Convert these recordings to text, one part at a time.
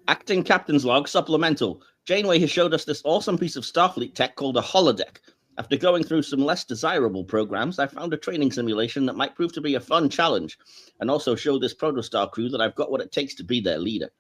Acting Captain's Log Supplemental. Janeway has showed us this awesome piece of Starfleet tech called a holodeck. After going through some less desirable programs, I found a training simulation that might prove to be a fun challenge, and also show this Protostar crew that I've got what it takes to be their leader.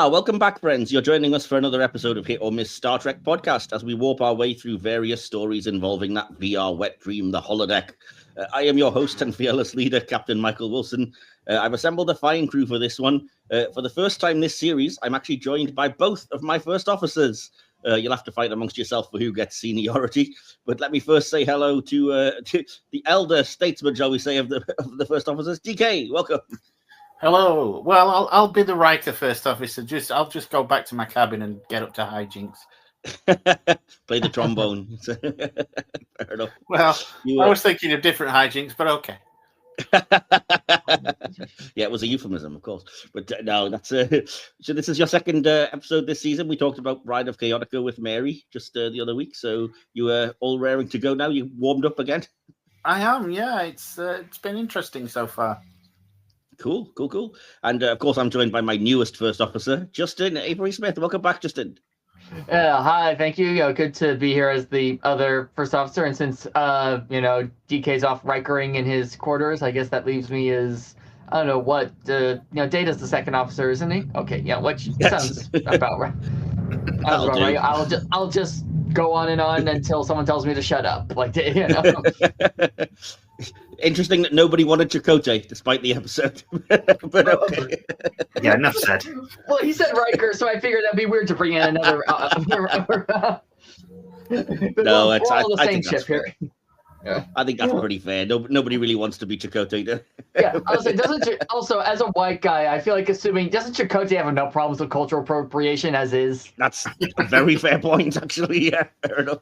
Welcome back, friends. You're joining us for another episode of Hit or Miss Star Trek podcast as we warp our way through various stories involving that VR wet dream, the holodeck. I am your host and fearless leader, Captain Michael Wilson. I've assembled a fine crew for this one. For the first time this series, I'm actually joined by both of my first officers. You'll have to fight amongst yourself for who gets seniority. But let me first say hello to the elder statesman, shall we say, of the first officers. DK, welcome. Hello. Well, I'll be the writer, first officer. I'll just go back to my cabin and get up to hijinks. Play the trombone. Fair enough. Well, I was thinking of different hijinks, but okay. Yeah, it was a euphemism, of course. But no, that's so this is your second episode this season. We talked about Bride of Chaotica with Mary just the other week. So you are all raring to go now. You warmed up again? I am, yeah. It's been interesting so far. Cool. And of course, I'm joined by my newest first officer, Justin Avery Smith. Welcome back, Justin. Hi, thank you. Good to be here as the other first officer. And since DK's off Rikering in his quarters, I guess that leaves me as I don't know what Data's the second officer, isn't he? Okay, yeah, which sounds about right. Right. I'll just go on and on until someone tells me to shut up. Interesting that nobody wanted Chakotay despite the episode. But okay. Yeah, enough said. Well, he said Riker, so I figured that'd be weird to bring in another. No, we're all the same ship here. Yeah. I think that's pretty fair. Nobody really wants to be Chakotay. Yeah, I was like, also as a white guy, I feel like doesn't Chakotay have no problems with cultural appropriation as is? That's a very fair point, actually. Yeah, fair enough.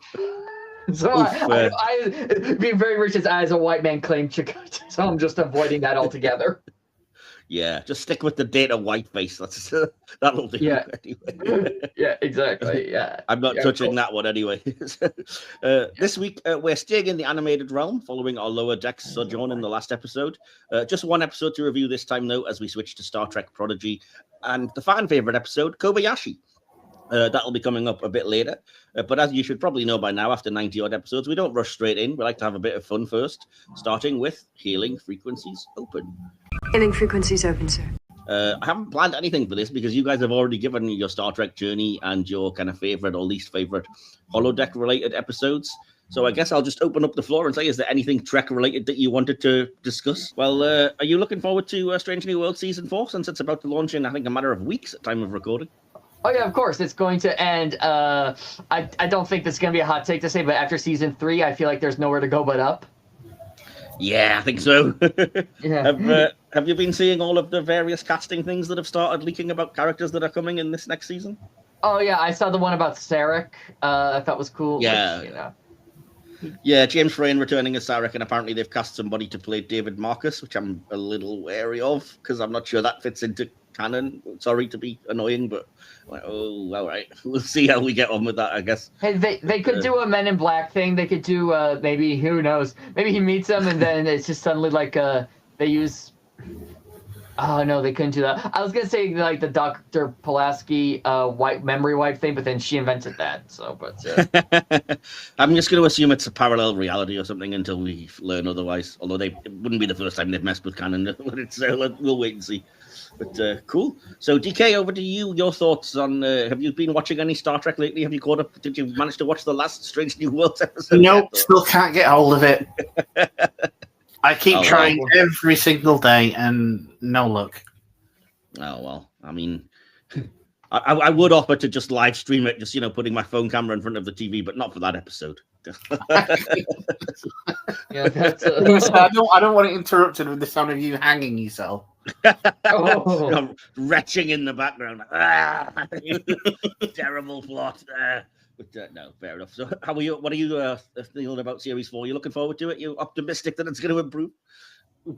So I being very rich as a white man claim Chakotay, so I'm just avoiding that altogether. Yeah, just stick with the Data white face. That'll do. Yeah. Anyway. Yeah, exactly. Yeah. I'm not touching that one anyway. This week, we're staying in the animated realm following our lower decks sojourn in the last episode. Just one episode to review this time, though, as we switch to Star Trek Prodigy and the fan favorite episode, Kobayashi. That'll be coming up a bit later. But as you should probably know by now, after 90-odd episodes, we don't rush straight in. We like to have a bit of fun first, starting with Hailing Frequencies Open. Hailing Frequencies Open, sir. I haven't planned anything for this because you guys have already given your Star Trek journey and your kind of favorite or least favorite holodeck-related episodes. So I guess I'll just open up the floor and say, is there anything Trek-related that you wanted to discuss? Well, are you looking forward to Strange New World Season 4, since it's about to launch in, I think, a matter of weeks at time of recording? Oh, yeah, of course. It's going to end. I don't think this is going to be a hot take to say, but after Season 3, I feel like there's nowhere to go but up. Yeah, I think so. Yeah. Have you been seeing all of the various casting things that have started leaking about characters that are coming in this next season? Oh, yeah, I saw the one about Sarek. I thought was cool. Yeah. Yeah, James Frain returning as Sarek, and apparently they've cast somebody to play David Marcus, which I'm a little wary of, because I'm not sure that fits into canon. Sorry to be annoying, but all right, we'll see how we get on with that, I guess. Hey, they could do a Men in Black thing. They could do maybe, who knows, maybe he meets them and then it's just suddenly like they use. Oh no, they couldn't do that. I was gonna say like the Dr. Pulaski memory wipe thing, but then she invented that. So, but I'm just gonna assume it's a parallel reality or something until we learn otherwise. Although it wouldn't be the first time they've messed with canon. We'll wait and see. But cool. So, DK, over to you. Your thoughts on, have you been watching any Star Trek lately? Have you caught up? Did you manage to watch the last Strange New Worlds episode? Nope, still can't get hold of it. I keep trying every single day and no luck. Oh, well, I mean, I would offer to just live stream it, just, putting my phone camera in front of the TV, but not for that episode. Yeah, that's I don't want it interrupted with the sound of you hanging yourself. Retching in the background. Terrible plot. But no, fair enough. So, what are you feeling about Series 4? You looking forward to it? You optimistic that it's going to improve?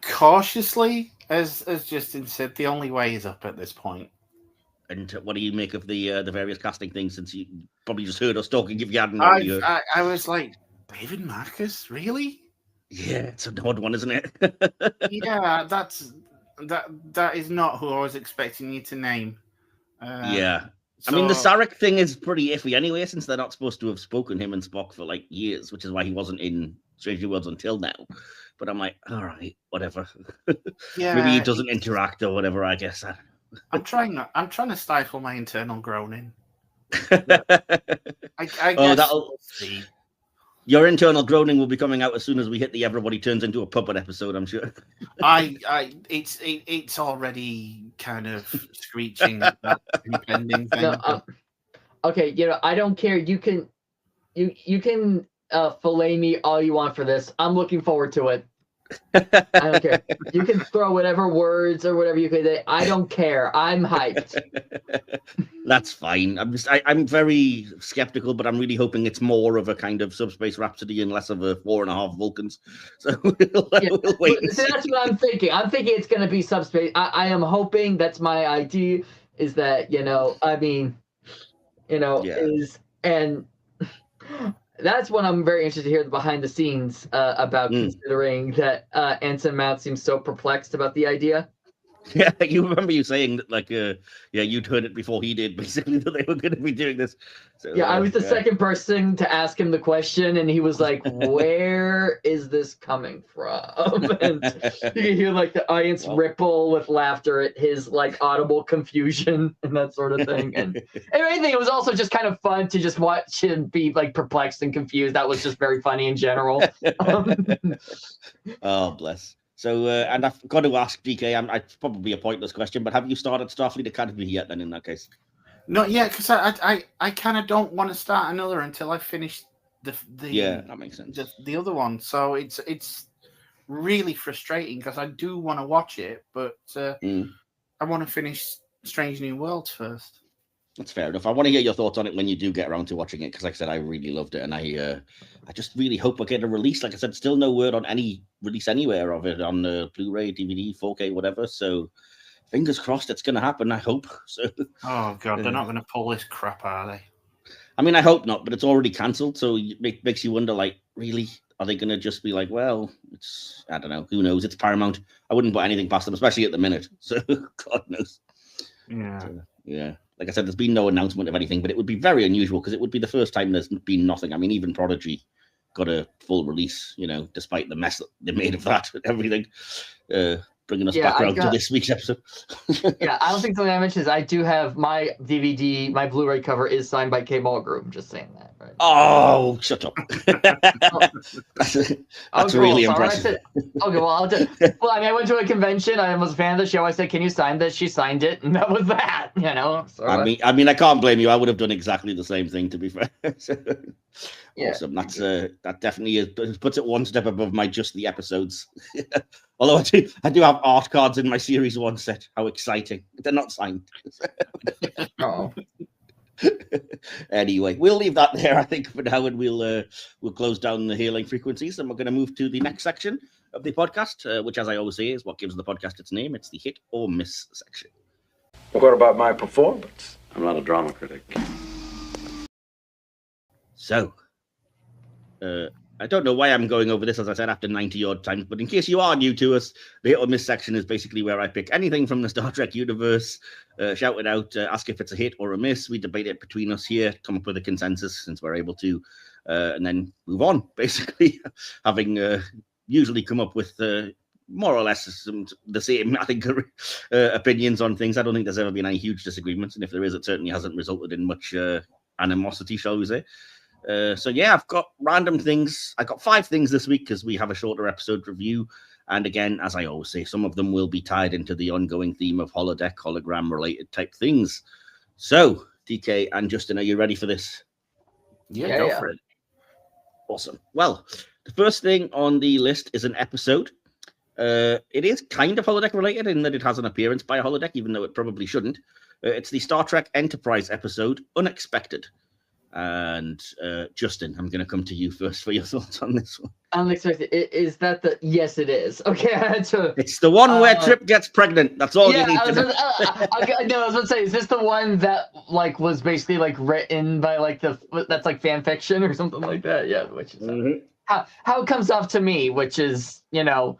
Cautiously, as Justin said, the only way is up at this point. And what do you make of the various casting things? Since you probably just heard us talking, if you hadn't already heard. I was like, David Marcus, really? Yeah, it's an odd one, isn't it? Yeah, that is not who I was expecting you to name. Yeah. So, I mean, the Sarek thing is pretty iffy anyway, since they're not supposed to have spoken him and Spock for like years, which is why he wasn't in Strange New Worlds until now. But I'm like, all right, whatever. Yeah, maybe he doesn't interact or whatever, I guess. I'm trying to stifle my internal groaning. I guess we'll see. Your internal groaning will be coming out as soon as we hit the Everybody Turns into a Puppet episode, I'm sure. It's already kind of screeching at that impending thing. No, okay, I don't care. You can fillet me all you want for this. I'm looking forward to it. I don't care. You can throw whatever words or whatever you could. I don't care. I'm hyped. That's fine. I'm very skeptical, but I'm really hoping it's more of a kind of Subspace Rhapsody and less of a 4.5 Vulcans. So we'll wait. See, that's what I'm thinking. I'm thinking it's going to be Subspace. I am hoping that's my idea. Is that and. That's what I'm very interested to hear the behind the scenes about, considering that Anson Mount seems so perplexed about the idea. Yeah, you remember you saying that, you'd heard it before he did, basically, that they were going to be doing this. So, yeah, I was the second person to ask him the question, and he was like, where is this coming from? And you can hear, the audience ripple with laughter at his, audible confusion and that sort of thing. And anything, it was also just kind of fun to just watch him be, perplexed and confused. That was just very funny in general. Oh, bless. So, and I've got to ask DK, it's probably a pointless question, but have you started Starfleet Academy yet then in that case? Not yet, because I kind of don't want to start another until I finish the yeah, that makes sense. The other one. So it's really frustrating because I do want to watch it, but I want to finish Strange New Worlds first. That's fair enough. I want to hear your thoughts on it when you do get around to watching it, because like I said, I really loved it, and I just really hope I get a release. Like I said, still no word on any release anywhere of it on Blu-ray, DVD, 4K, whatever. So fingers crossed it's going to happen, I hope. So. Oh, God, they're not going to pull this crap, are they? I mean, I hope not, but it's already cancelled, so it makes you wonder, really? Are they going to just be like, well, I don't know, who knows? It's Paramount. I wouldn't put anything past them, especially at the minute. So God knows. Yeah. So, yeah. Like I said, there's been no announcement of anything, but it would be very unusual because it would be the first time there's been nothing. I mean, even Prodigy got a full release, despite the mess that they made of that and everything. Bringing us back around to this week's episode. Yeah, I don't think something I mentioned is I do have my DVD, my Blu-ray cover is signed by K. Mulgrew. I'm just saying that. Right? Oh, shut up. That's really impressive. I went to a convention. I was a fan of the show. I said, can you sign this? She signed it. And that was that, So, I mean, I can't blame you. I would have done exactly the same thing, to be fair. Yeah. Awesome. That definitely puts it one step above my just the episodes. Although I do have art cards in my Series 1 set. How exciting. They're not signed. Oh. Anyway, we'll leave that there, I think, for now, and we'll close down the hailing frequencies, and we're going to move to the next section of the podcast, which, as I always say, is what gives the podcast its name. It's the hit or miss section. What about my performance? I'm not a drama critic. So, I don't know why I'm going over this, as I said, after 90 odd times, but in case you are new to us, the hit or miss section is basically where I pick anything from the Star Trek universe, shout it out, ask if it's a hit or a miss. We debate it between us here, come up with a consensus since we're able to, and then move on, basically, having usually come up with more or less the same, I think, opinions on things. I don't think there's ever been any huge disagreements, and if there is, it certainly hasn't resulted in much animosity, shall we say. So yeah, I've got random things. I got 5 things this week because we have a shorter episode review. And again, as I always say, some of them will be tied into the ongoing theme of holodeck, hologram-related type things. So, DK and Justin, are you ready for this? Yeah, go for it. Awesome. Well, the first thing on the list is an episode. It is kind of holodeck related in that it has an appearance by a holodeck, even though it probably shouldn't. It's the Star Trek Enterprise episode, Unexpected. And Justin, I'm going to come to you first for your thoughts on this one. Unexpected. Is that the... Yes, it is. Okay, I had to... It's the one where Trip gets pregnant. That's all you need to know. I was going to say, is this the one that like was basically like written by like that's like fan fiction or something like that? Yeah, which is how it comes off to me, which is, you know,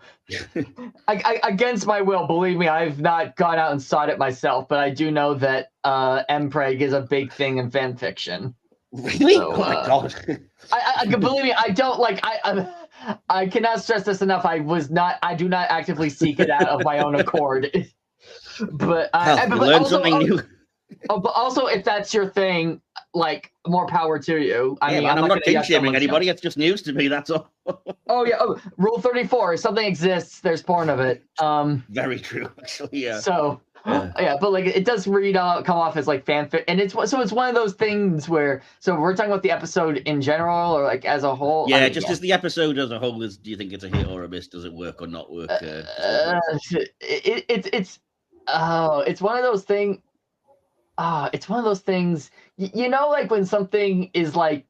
against my will. Believe me, I've not gone out and sought it myself, but I do know that MPreg is a big thing in fan fiction. Really? So, oh my god! I believe me. I don't like. I cannot stress this enough. I do not actively seek it out of my own accord. But learn something new. But also, if that's your thing, like, more power to you. I mean, I'm not kink shaming anybody. It's just news to me. That's all. Oh yeah. Oh, Rule 34. If something exists, there's porn of it. Very true. Actually, yeah. So. Yeah, but like it does come off as like fanfic, and it's one of those things where we're talking about the episode in general or like as a whole. Yeah, as the episode as a whole is. Do you think it's a hit or a miss? Does it work or not work? It's one of those things. It's one of those things. You know, like when something is like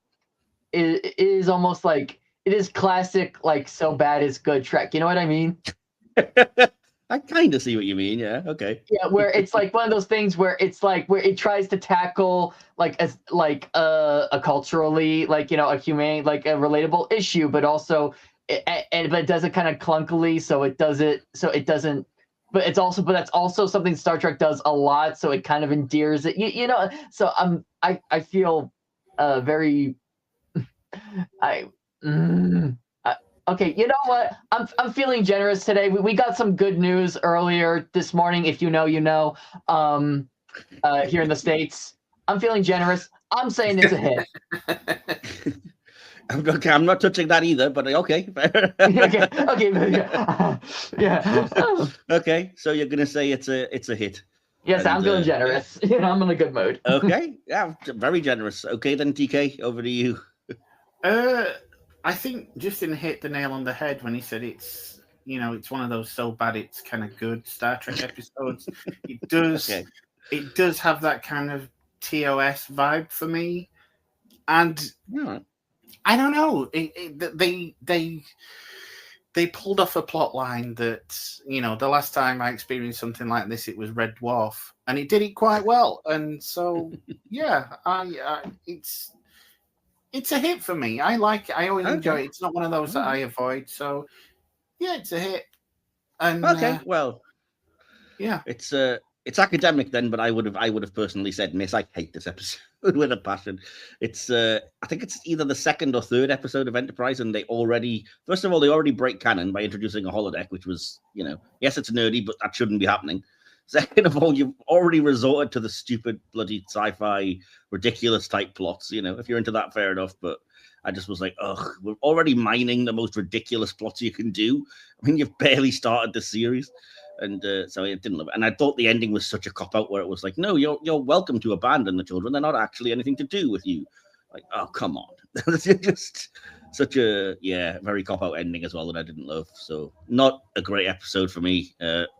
it is almost like it is classic, like so bad it's good Trek. You know what I mean? I kind of see what you mean. Yeah. Okay. Yeah, where it's like one of those things where it's like where it tries to tackle like a culturally like, you know, a humane, like a relatable issue, but also but it does it kind of clunkily, so it doesn't. But that's also something Star Trek does a lot, so it kind of endears it. You know. So I feel very. Okay, you know what? I'm feeling generous today. We got some good news earlier this morning. If you know, you know. Here in the States, I'm feeling generous. I'm saying it's a hit. Okay, I'm not touching that either. But okay. Okay. Yeah. Okay, so you're gonna say it's a hit. Yes, I'm feeling generous. You know, I'm in a good mood. Okay, yeah, very generous. Okay, then DK, over to you. I think Justin hit the nail on the head when he said it's one of those so bad it's kind of good Star Trek episodes. It does. Okay. It does have that kind of TOS vibe for me, and I don't know. They pulled off a plot line that, you know, the last time I experienced something like this, it was Red Dwarf, and it did it quite well. And so, yeah, it's a hit for me. I like it. I always enjoy it. It's not one of those that I avoid. So, yeah, it's a hit. And well, yeah, it's academic then, but I would have personally said miss. I hate this episode with a passion. It's I think it's either the second or third episode of Enterprise, and they already break canon by introducing a holodeck, which was, you know, yes, it's nerdy, but that shouldn't be happening. Second of all, you've already resorted to the stupid bloody sci-fi ridiculous type plots. You know, if you're into that, fair enough. But I just was like, ugh, we're already mining the most ridiculous plots you can do. I mean, you've barely started the series. And so I didn't love it. And I thought the ending was such a cop-out where it was like, no, you're welcome to abandon the children. They're not actually anything to do with you. Like, oh, come on. Just such a, very cop-out ending as well that I didn't love. So not a great episode for me.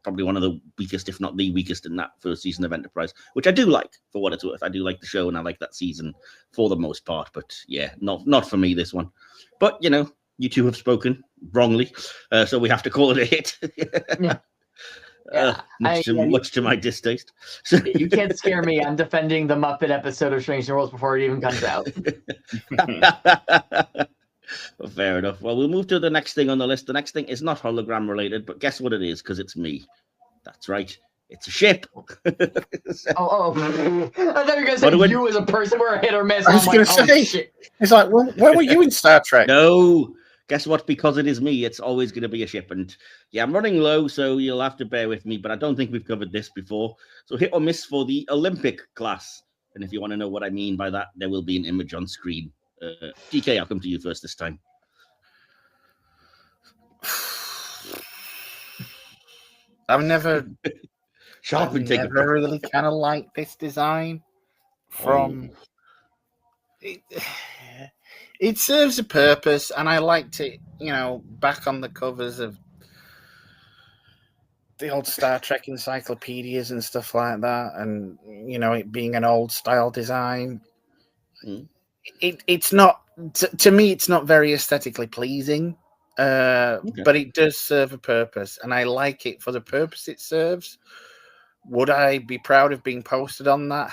Probably one of the weakest, if not the weakest in that first season of Enterprise, which I do like for what it's worth. I do like the show and I like that season for the most part. But yeah, not for me, this one. But, you know, you two have spoken wrongly. So we have to call it a hit. Yeah. Much to my distaste. You can't scare me. I'm defending the Muppet episode of Strange New Worlds before it even comes out. Well, fair enough. Well, we'll move to the next thing on the list. The next thing is not hologram related, but guess what it is? Because it's me. That's right. It's a ship. I thought you were going to say you as a person were a hit or miss. I was going to say, it's like, where were you in Star Trek? No, guess what? Because it is me, it's always going to be a ship. And yeah, I'm running low, so you'll have to bear with me. But I don't think we've covered this before. So hit or miss for the Olympic class. And if you want to know what I mean by that, there will be an image on screen. DK, I'll come to you first this time. I've never really kind of liked this design. It serves a purpose, and I liked it, back on the covers of the old Star Trek encyclopedias and stuff like that, and it being an old style design. It's not, to me, it's not very aesthetically pleasing. But it does serve a purpose, and I like it for the purpose it serves. Would I be proud of being posted on that?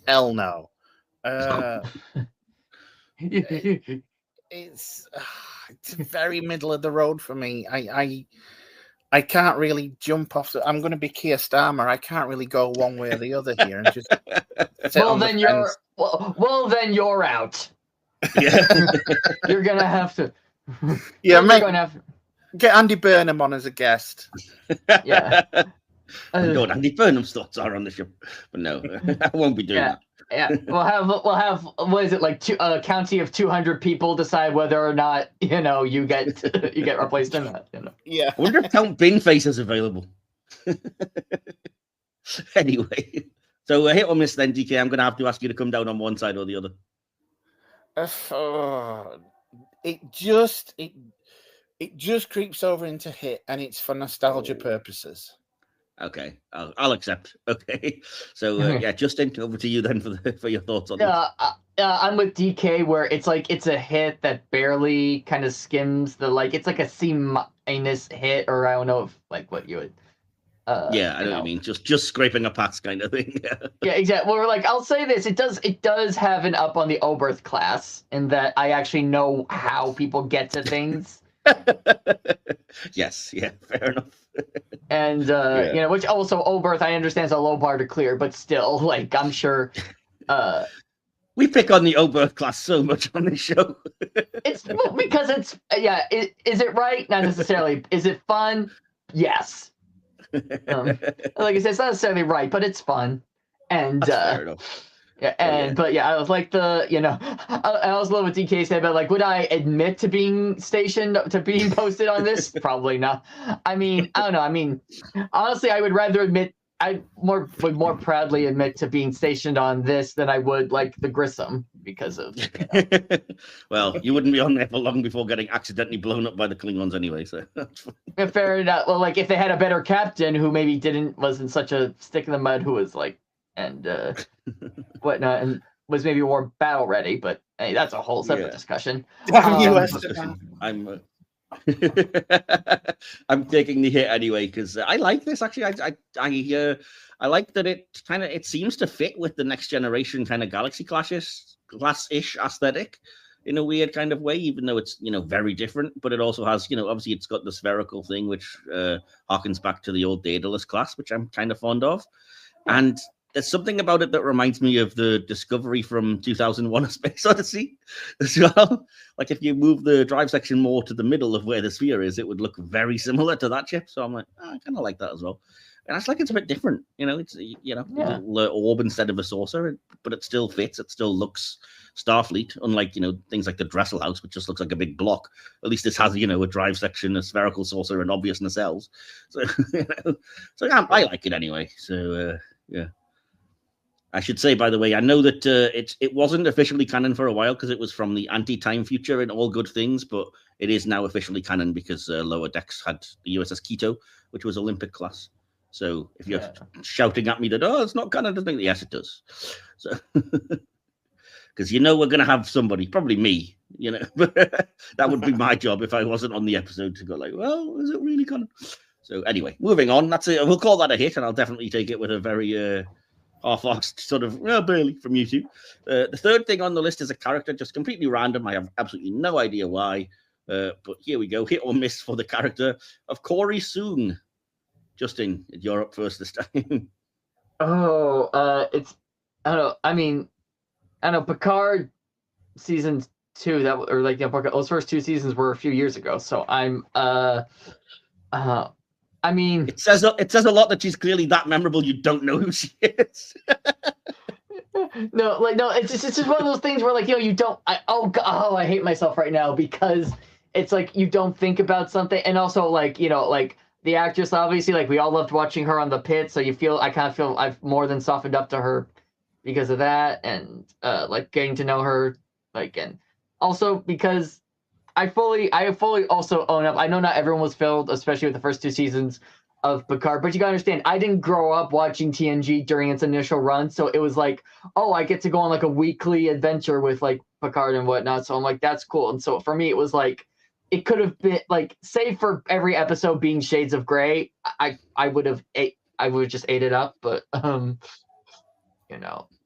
Hell no. It's very middle of the road for me. I can't really jump off. I'm going to be Keir Starmer. I can't really go one way or the other here. And just then you're out. Yeah, you're gonna have to. Yeah, mate. Get Andy Burnham on as a guest. Yeah. I know what Andy Burnham's thoughts are on the show, but no, I won't be doing that. Yeah, we'll have what is it, like a county of 200 people decide whether or not you get replaced in that. Yeah. I wonder if Count Binface is available. Anyway, so hit or miss then, DK. I'm going to have to ask you to come down on one side or the other. It just creeps over into hit, and it's for nostalgia purposes. Okay, I'll accept. Okay, so Justin, over to you then for your thoughts on this. I'm with DK, where it's like it's a hit that barely kind of skims it's like a C- hit, or I don't know if what you would. Yeah, I know what you mean. Just scraping a pass kind of thing. Yeah, exactly. Well, I'll say this: it does have an up on the Oberth class in that I actually know how people get to things. Yes, yeah, fair enough. And which also Oberth I understand is a low bar to clear, but still, I'm sure. We pick on the Oberth class so much on this show. It's because it's is it right? Not necessarily. Is it fun? Yes. Like I said, it's not necessarily right, but it's fun. And fair enough. Yeah, but I was like I was a little bit DK said, but would I admit to being posted on this? Probably not. I mean, I don't know. I mean, honestly, I would rather admit. Would more proudly admit to being stationed on this than I would the Grissom because of. Well, you wouldn't be on there for long before getting accidentally blown up by the Klingons anyway. So fair enough. Well, if they had a better captain who maybe wasn't such a stick in the mud, who was whatnot, and was maybe more battle ready. But hey, that's a whole separate discussion. I'm taking the hit anyway because I like this actually. I like that it seems to fit with the Next Generation kind of Galaxy Class-ish aesthetic in a weird kind of way, even though it's very different. But it also has obviously it's got the spherical thing which harkens back to the old Daedalus class, which I'm kind of fond of, and there's something about it that reminds me of the Discovery from 2001: A Space Odyssey as well. If you move the drive section more to the middle of where the sphere is, it would look very similar to that ship. So I'm I kind of like that as well. And it's a bit different. It's an orb instead of a saucer, but it still fits. It still looks Starfleet, unlike things like the Dressel House, which just looks like a big block. At least this has a drive section, a spherical saucer, and obvious nacelles. So I like it anyway. So yeah. I should say, by the way, I know that it wasn't officially canon for a while because it was from the anti-time future in All Good Things, but it is now officially canon because Lower Decks had the USS Quito, which was Olympic class. So if you're shouting at me that, it's not canon, I think yes, it does. So because we're going to have somebody, probably me, that would be my job if I wasn't on the episode to go well, is it really canon? So anyway, moving on. That's it. We'll call that a hit, and I'll definitely take it with a very half-assed sort of barely from you two. The third thing on the list is a character just completely random. I have absolutely no idea why, but here we go. Hit or miss for the character of Corey Soong. Justin, you're up first this time. It's I don't know. I mean, I don't know. Picard season too. Those first 2 seasons were a few years ago. So I'm I mean, it says a lot that she's clearly that memorable. You don't know who she is. no, it's just one of those things where you don't. I hate myself right now because it's like you don't think about something, and also the actress, obviously, we all loved watching her on The Pit, so I kind of feel I've more than softened up to her because of that, and getting to know her, and also because I fully also own up. I know not everyone was filled, especially with the first 2 seasons of Picard, but you gotta understand, I didn't grow up watching TNG during its initial run, so it was I get to go on a weekly adventure with Picard and whatnot. So I'm like, that's cool. And so for me, it was it could have been save for every episode being shades of gray, I would have just ate it up, but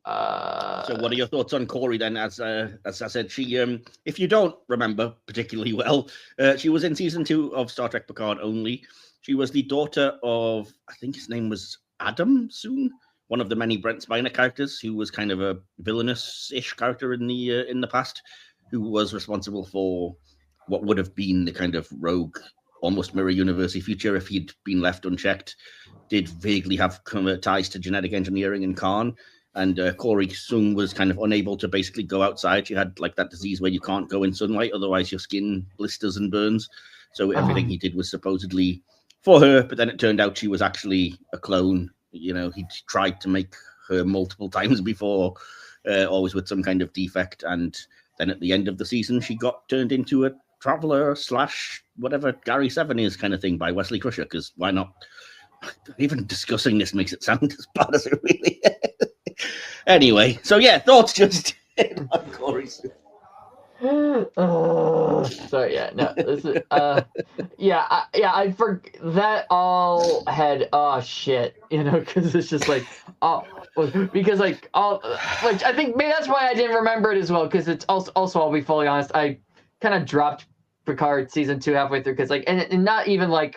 So what are your thoughts on Corey then? As I said, she, if you don't remember particularly well, she was in season 2 of Star Trek Picard only. She was the daughter of, I think his name was Adam Soon, one of the many Brent Spiner characters, who was kind of a villainous-ish character in the past, who was responsible for what would have been the kind of rogue, almost mirror universe future if he'd been left unchecked. Did vaguely have ties to genetic engineering in Khan. And Corey Sung was kind of unable to basically go outside. She had that disease where you can't go in sunlight, otherwise your skin blisters and burns. So everything he did was supposedly for her, but then it turned out she was actually a clone. He'd tried to make her multiple times before, always with some kind of defect. And then at the end of the season, she got turned into a traveler / whatever Gary 7 is kind of thing by Wesley Crusher, because why not? Even discussing this makes it sound as bad as it really is. Anyway, so yeah, thoughts just on Corey. So yeah, no, this is I forgot that all had shit, because it's just because I think maybe that's why I didn't remember it as well, because it's also I'll be fully honest, I kind of dropped Picard season 2 halfway through, because and not even I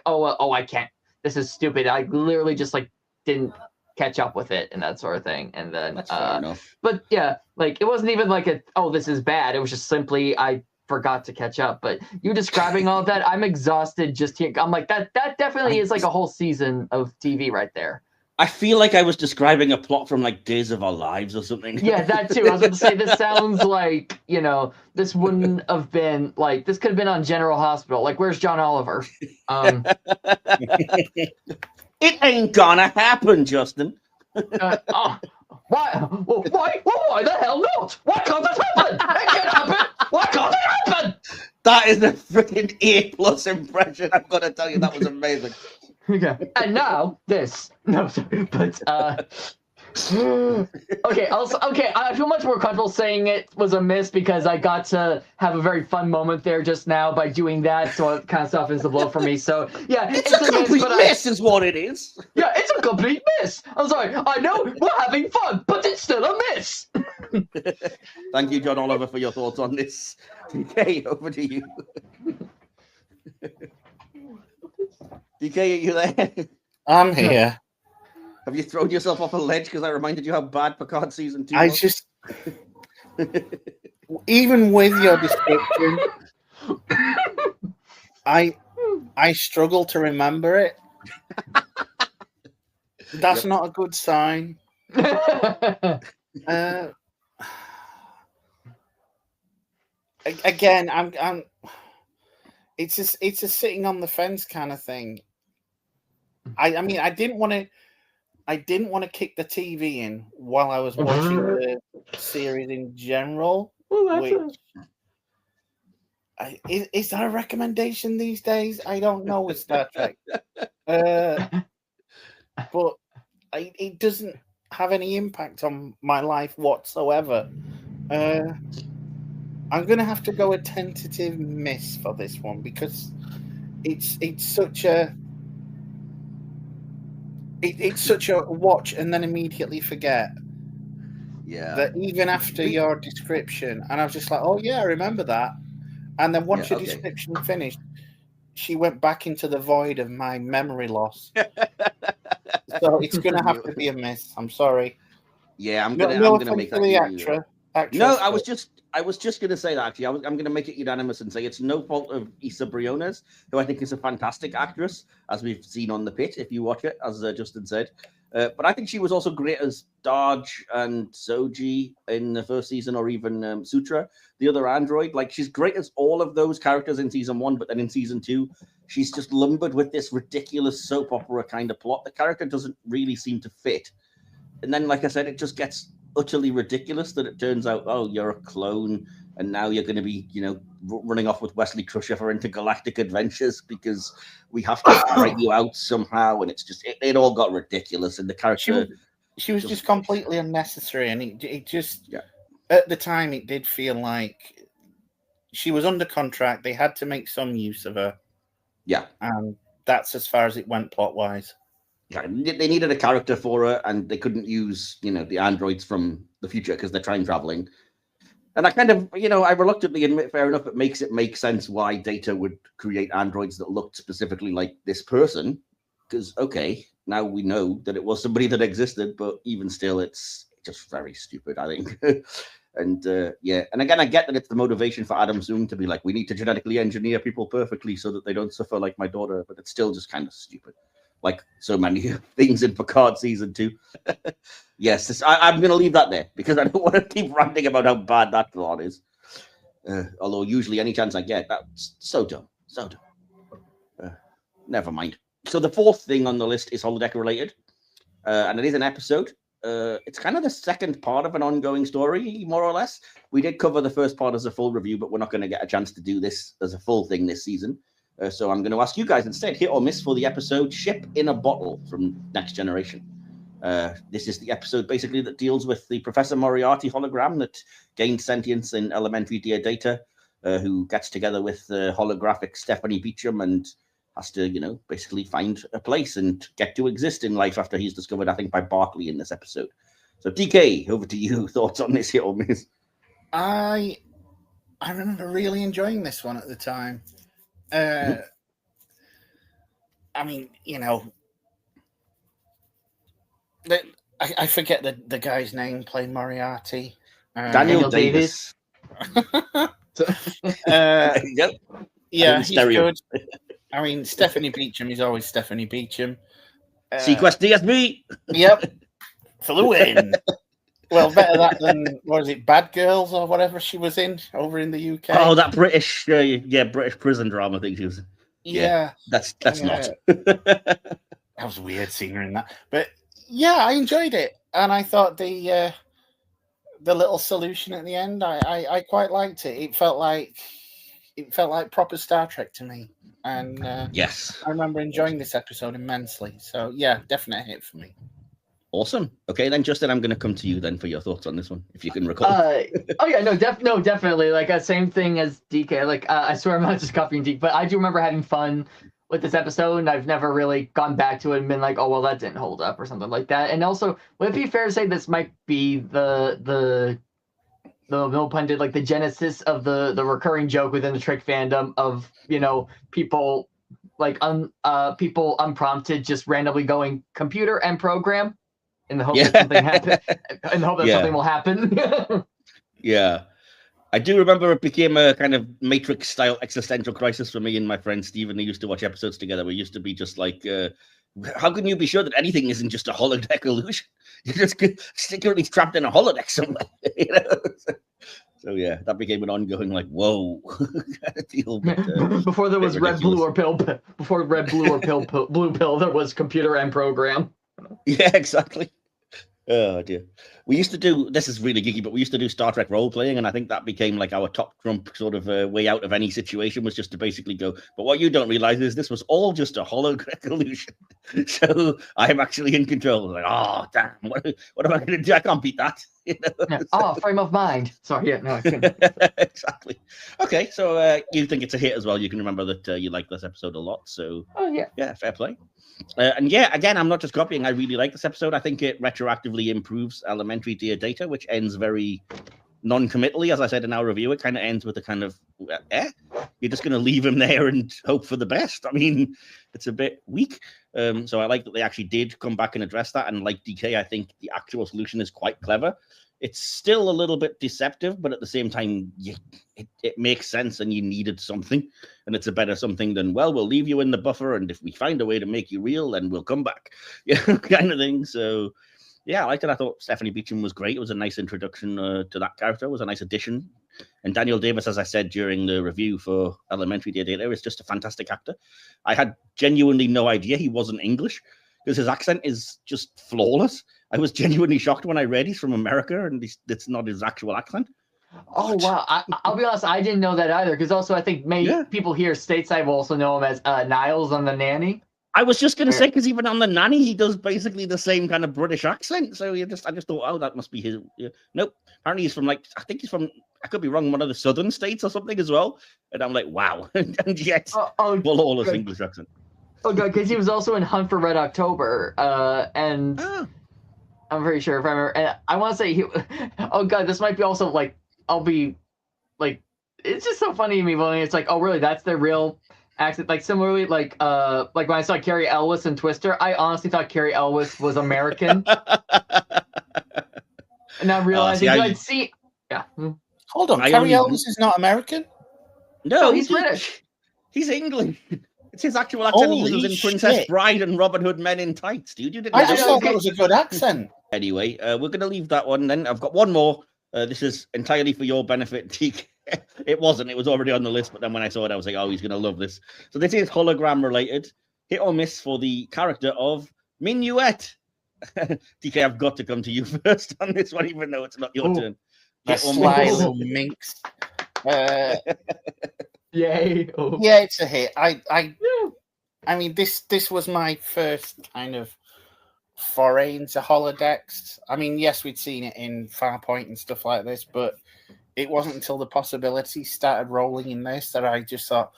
can't, this is stupid, I literally just didn't catch up with it and that sort of thing. And then that's fair enough. But yeah, it wasn't even this is bad, it was just simply I forgot to catch up. But you describing all of that, I'm exhausted just here. I'm that definitely is a whole season of TV right there. I feel like I was describing a plot from Days of Our Lives or something. Yeah, that too. I was going to say, this sounds this wouldn't have been this could have been on General Hospital. Where's John Oliver? It ain't gonna happen, Justin. Why? Why the hell not? Why can't that happen? It can't happen. Why can't it happen? That is a freaking A+ impression. I've got to tell you, that was amazing. Okay, and now this. No, sorry, but okay. I feel much more comfortable saying it was a miss because I got to have a very fun moment there just now by doing that, so it kind of softens the blow for me. So yeah, it's a complete miss, is what it is. Yeah, it's a complete miss. I'm sorry. I know we're having fun, but it's still a miss. Thank you, John Oliver, for your thoughts on this. DK, over to you. DK, are you there? I'm here. Have you thrown yourself off a ledge because I reminded you how bad Picard season 2 was? I just, even with your description, I struggle to remember it. That's not a good sign. Again, I'm. It's a sitting on the fence kind of thing. I mean, I didn't want to kick the TV in while I was watching the series in general. Is that a recommendation these days? I don't know with Star Trek. But it doesn't have any impact on my life whatsoever. I'm going to have to go a tentative miss for this one because it's such a watch and then immediately forget. Yeah. That even after your description, and I was just like, oh yeah, I remember that. And then once your description finished, she went back into the void of my memory loss. So it's going to have to be a miss. I'm sorry. Yeah, I'm gonna make that. Actress, no, I was just I was just going to say that, actually. I'm going to make it unanimous and say it's no fault of Issa Briones, who I think is a fantastic actress, as we've seen on The Pit, if you watch it, as Justin said. But I think she was also great as Darj and Soji in the first season, or even Sutra, the other android. Like, she's great as all of those characters in season 1, but then in season 2, she's just lumbered with this ridiculous soap opera kind of plot. The character doesn't really seem to fit. And then, like I said, it just gets utterly ridiculous that it turns out, oh, you're a clone, and now you're going to be, running off with Wesley Crusher for intergalactic adventures because we have to write you out somehow. And it's just, it all got ridiculous. And the character... She was just completely unnecessary. And it just, at the time, it did feel like she was under contract. They had to make some use of her. Yeah. And that's as far as it went plot-wise. Yeah, they needed a character for her, and they couldn't use, the androids from the future because they're time traveling. And I kind of, I reluctantly admit, fair enough, it makes sense why Data would create androids that looked specifically like this person. Because, okay, now we know that it was somebody that existed, but even still, it's just very stupid, I think. And and again, I get that it's the motivation for Adam Zoom to be like, we need to genetically engineer people perfectly so that they don't suffer like my daughter, but it's still just kind of stupid. Like so many things in Picard season 2. Yes, I'm going to leave that there because I don't want to keep ranting about how bad that plot is. Although usually any chance I get, that's so dumb. Never mind. So the fourth thing on the list is holodeck related. And it is an episode. It's kind of the second part of an ongoing story, more or less. We did cover the first part as a full review, but we're not going to get a chance to do this as a full thing this season. So I'm going to ask you guys instead, hit or miss for the episode Ship in a Bottle from Next Generation. This is the episode basically that deals with the Professor Moriarty hologram that gained sentience in elementary Dear Data, who gets together with holographic Stephanie Beacham and has to, basically find a place and get to exist in life after he's discovered, I think, by Barclay in this episode. So DK, over to you. Thoughts on this, hit or miss? I remember really enjoying this one at the time. I mean, I forget the guy's name playing Moriarty. Daniel Davis. Yep. Yeah, he's good. I mean, Stephanie Beacham is always Stephanie Beacham. Sequest DSB. Yep. For the win. Well, better that than, what was it, Bad Girls or whatever she was in over in the UK. Oh, that British, British prison drama thing she was in. Yeah. That's not. That was weird seeing her in that. But yeah, I enjoyed it. And I thought the little solution at the end, I quite liked it. It felt like proper Star Trek to me. And yes, I remember enjoying this episode immensely. So yeah, definite hit for me. Awesome. Okay, then Justin, I'm going to come to you then for your thoughts on this one, if you can recall. Definitely. Like same thing as DK. Like I swear I'm not just copying DK, but I do remember having fun with this episode, and I've never really gone back to it and been like, oh well, that didn't hold up or something like that. And also, would it be fair to say this might be the no pun did, like the genesis of the recurring joke within the Trek fandom of people like people unprompted just randomly going computer and program in the hope that something happen, in the hope that something will happen. Yeah. I do remember it became a kind of Matrix-style existential crisis for me and my friend Stephen. We used to watch episodes together. We used to be just like, how can you be sure that anything isn't just a holodeck illusion? You're just secretly trapped in a holodeck somewhere. So yeah, that became an ongoing like, whoa, deal. But, before there was red, blue, or pill. Before red, blue, or blue pill, there was computer and program. Yeah, exactly. Oh dear. We used to do, this is really geeky, but we used to do Star Trek role playing, and I think that became like our top trump sort of way out of any situation, was just to basically go, but what you don't realize is this was all just a holodeck illusion. So I'm actually in control. Like, oh damn, what am I going to do? I can't beat that. Frame of mind. Sorry, no, I couldn't. Exactly. Okay, so you think it's a hit as well. You can remember that you like this episode a lot. So yeah, fair play. And yeah, again, I'm not just copying. I really like this episode. I think it retroactively improves elementary Dear Data, which ends very non-committally. As I said in our review, it kind of ends with a kind of, you're just going to leave him there and hope for the best. I mean, it's a bit weak. So I like that they actually did come back and address that. And like DK, I think the actual solution is quite clever. it's still a little bit deceptive, but at the same time, it makes sense, and you needed something, and it's a better something than, well, we'll leave you in the buffer, and if we find a way to make you real, then we'll come back, kind of thing. So, yeah, I liked it. I thought Stephanie Beacham was great. It was a nice introduction to that character. It was a nice addition. And Daniel Davis, as I said during the review for Elementary Data, is just a fantastic actor. I had genuinely no idea he wasn't English, because his accent is just flawless. I was genuinely shocked when I read he's from America and it's not his actual accent. Oh, wow. I'll be honest, I didn't know that either, because also I think people here stateside will also know him as Niles on The Nanny. I was just going to say, because even on The Nanny, he does basically the same kind of British accent. So I just thought, oh, that must be his. Yeah. Nope. Apparently he's from, I think he's from, I could be wrong, one of the southern states or something as well. And I'm like, wow. And yet, flawless English accent. Oh, God, because he was also in Hunt for Red October. And I'm pretty sure if I remember. And I want to say, oh, God, this might be also I'll be it's just so funny to me when it's like, oh, really? That's their real accent. Similarly, like when I saw Carrie Elwes in Twister, I honestly thought Carrie Elwes was American. And I'm realizing, yeah. Hold on, Carrie Elwes is not American? No, he's British. He's English. It's his actual accent he uses in Princess Bride and Robin Hood Men in Tights, dude. I just thought that was a good accent. Anyway, we're going to leave that one then. I've got one more. This is entirely for your benefit, DK. It wasn't. It was already on the list, but then when I saw it, I was like, oh, he's going to love this. So this is hologram related. Hit or miss for the character of Minuet. DK, I've got to come to you first on this one, even though it's not your turn. Hit or miss. Little minx. Yay. Oh. Yeah, it's a hit. I mean, this was my first kind of foray into holodecks. I mean, yes, we'd seen it in Farpoint and stuff like this, but it wasn't until the possibilities started rolling in this that I just thought,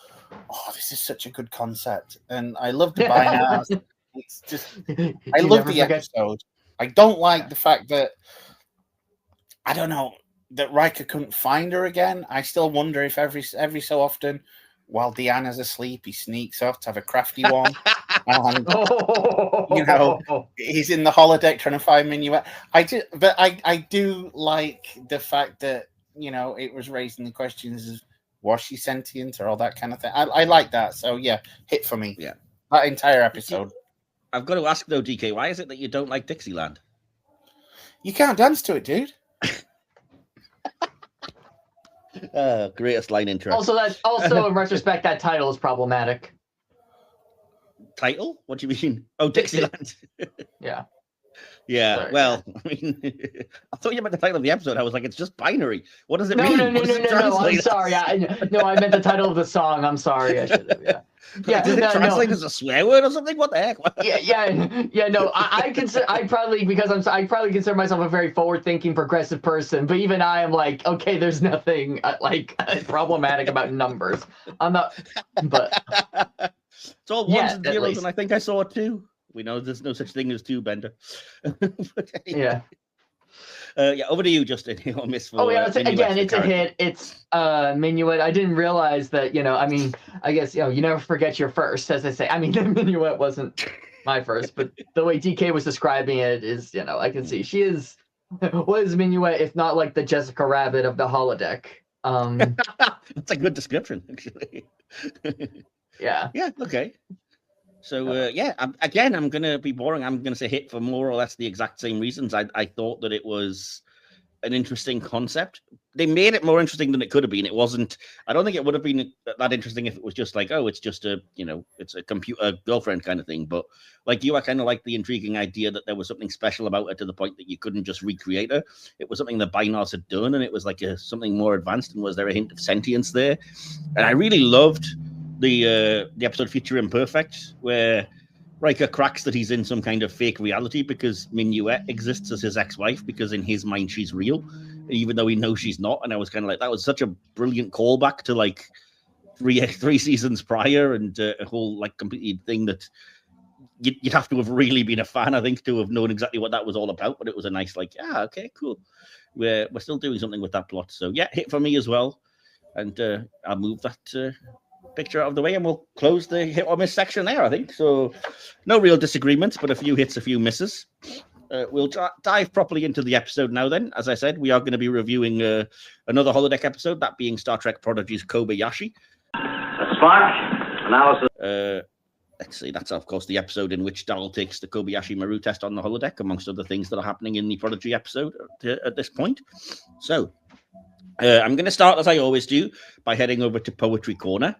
oh, this is such a good concept. And I love the binars. It's just, I love the episode. I don't like the fact that, I don't know, that Riker couldn't find her again. I still wonder if every so often, while Deanna's asleep, he sneaks off to have a crafty one. And, he's in the holodeck trying to find Minuet. I do like the fact that, it was raising the questions of, was she sentient or all that kind of thing. I like that. So, yeah, hit for me. Yeah. That entire episode. I've got to ask, though, DK, why is it that you don't like Dixieland? You can't dance to it, dude. Greatest line intro. Also, in retrospect, that title is problematic. Title? What do you mean? Oh, Dixieland. Yeah. Yeah. Sorry. Well, I mean, I thought you meant the title of the episode. I was like, it's just binary. What does it mean? No. I'm sorry. I meant the title of the song. I'm sorry. I should have. Yeah. Yeah. Does it translate as a swear word or something? What the heck? Yeah. No, I probably consider myself a very forward-thinking, progressive person. But even I am like, okay, there's nothing problematic about numbers. I'm not. But it's all ones and zeros, and I think I saw it too. We know there's no such thing as two, Bender. Yeah. Over to you, Justin. It's a hit. It's Minuet. I didn't realize that, I guess, you never forget your first, as I say. I mean, Minuet wasn't my first, but the way DK was describing it is, I can see she is, what is Minuet if not like the Jessica Rabbit of the holodeck? That's a good description, actually. Yeah. Yeah, okay. So, I'm going to be boring. I'm going to say hit for more or less the exact same reasons. I thought that it was an interesting concept. They made it more interesting than it could have been. It wasn't, I don't think it would have been that interesting if it was just like, oh, it's just it's a computer girlfriend kind of thing. But like you, I kind of like the intriguing idea that there was something special about it to the point that you couldn't just recreate her. It was something that Binars had done, and it was like something more advanced. And was there a hint of sentience there? And I really loved the episode Future Imperfect, where Riker cracks that he's in some kind of fake reality because Minuet exists as his ex-wife, because in his mind she's real, even though he knows she's not. And I was kind of like, that was such a brilliant callback to like three seasons prior, and a whole like completely thing that you'd have to have really been a fan, I think, to have known exactly what that was all about. But it was a nice okay, cool. We're still doing something with that plot. So yeah, hit for me as well. And I'll move that picture out of the way, and we'll close the hit or miss section there, I think. So no real disagreements, but a few hits, a few misses. We'll dive properly into the episode now then. As I said, we are going to be reviewing another holodeck episode, that being Star Trek Prodigy's Kobayashi. Spark analysis. Let's see, that's of course the episode in which Dal takes the Kobayashi Maru test on the holodeck, amongst other things that are happening in the Prodigy episode at this point. So, I'm going to start, as I always do, by heading over to Poetry Corner.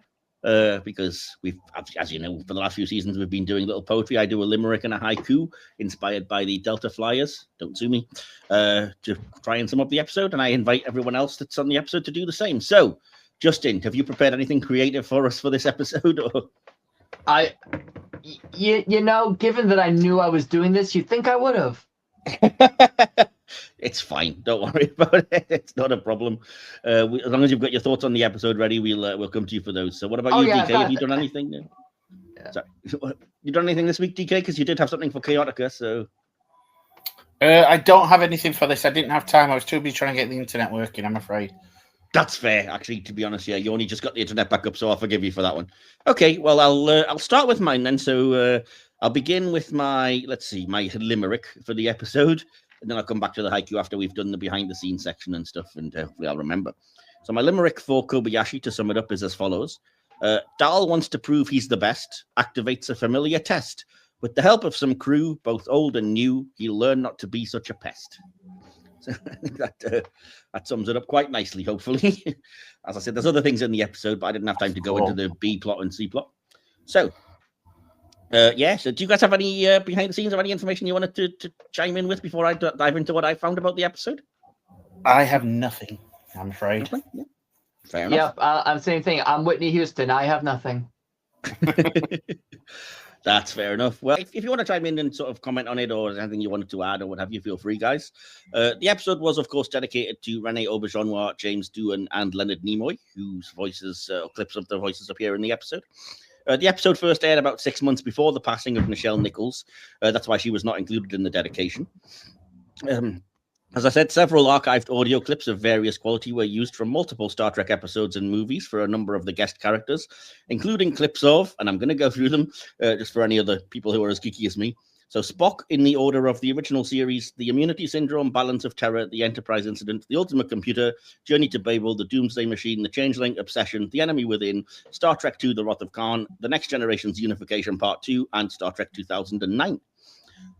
Because we've, as you know, for the last few seasons, we've been doing little poetry. I do a limerick and a haiku inspired by the Delta Flyers, don't sue me, to try and sum up the episode. And I invite everyone else that's on the episode to do the same. So, Justin, have you prepared anything creative for us for this episode? Or? You know, given that I knew I was doing this, you'd think I would have. It's fine. Don't worry about it. It's not a problem. As long as you've got your thoughts on the episode ready, we'll come to you for those. So, what about you, DK? Have you done anything? Yeah. Sorry. You done anything this week, DK? Because you did have something for Chaotica. So, I don't have anything for this. I didn't have time. I was too busy trying to get the internet working, I'm afraid. That's fair, actually. To be honest, yeah, you only just got the internet back up, so I'll forgive you for that one. Okay, well, I'll start with mine then. So, I'll begin with my limerick for the episode. And then I'll come back to the haiku after we've done the behind-the-scenes section and stuff, and hopefully I'll remember. So my limerick for Kobayashi, to sum it up, is as follows. Dal wants to prove he's the best, activates a familiar test. With the help of some crew, both old and new, he'll learn not to be such a pest. So I think that sums it up quite nicely, hopefully. As I said, there's other things in the episode, but I didn't have time to go into the B plot and C plot. So... so do you guys have any behind the scenes or any information you wanted to chime in with before I dive into what I found about the episode? I have nothing, I'm afraid. Okay. Yeah. Fair enough. Yeah, I'm same thing. I'm Whitney Houston. I have nothing. That's fair enough. Well, if you want to chime in and sort of comment on it, or anything you wanted to add or what have you, feel free, guys. The episode was, of course, dedicated to René, Auberjonois, James Doohan, and Leonard Nimoy, whose voices, clips of their voices appear in the episode. The episode first aired about 6 months before the passing of Nichelle Nichols. That's why she was not included in the dedication. As I said, several archived audio clips of various quality were used from multiple Star Trek episodes and movies for a number of the guest characters, including clips of, and I'm going to go through them just for any other people who are as geeky as me. So Spock in the order of the original series, the Immunity Syndrome, Balance of Terror, the Enterprise Incident, the Ultimate Computer, Journey to Babel, the Doomsday Machine, the Changeling, Obsession, the Enemy Within, Star Trek II, The Wrath of Khan, The Next Generation's Unification Part 2, and Star Trek 2009.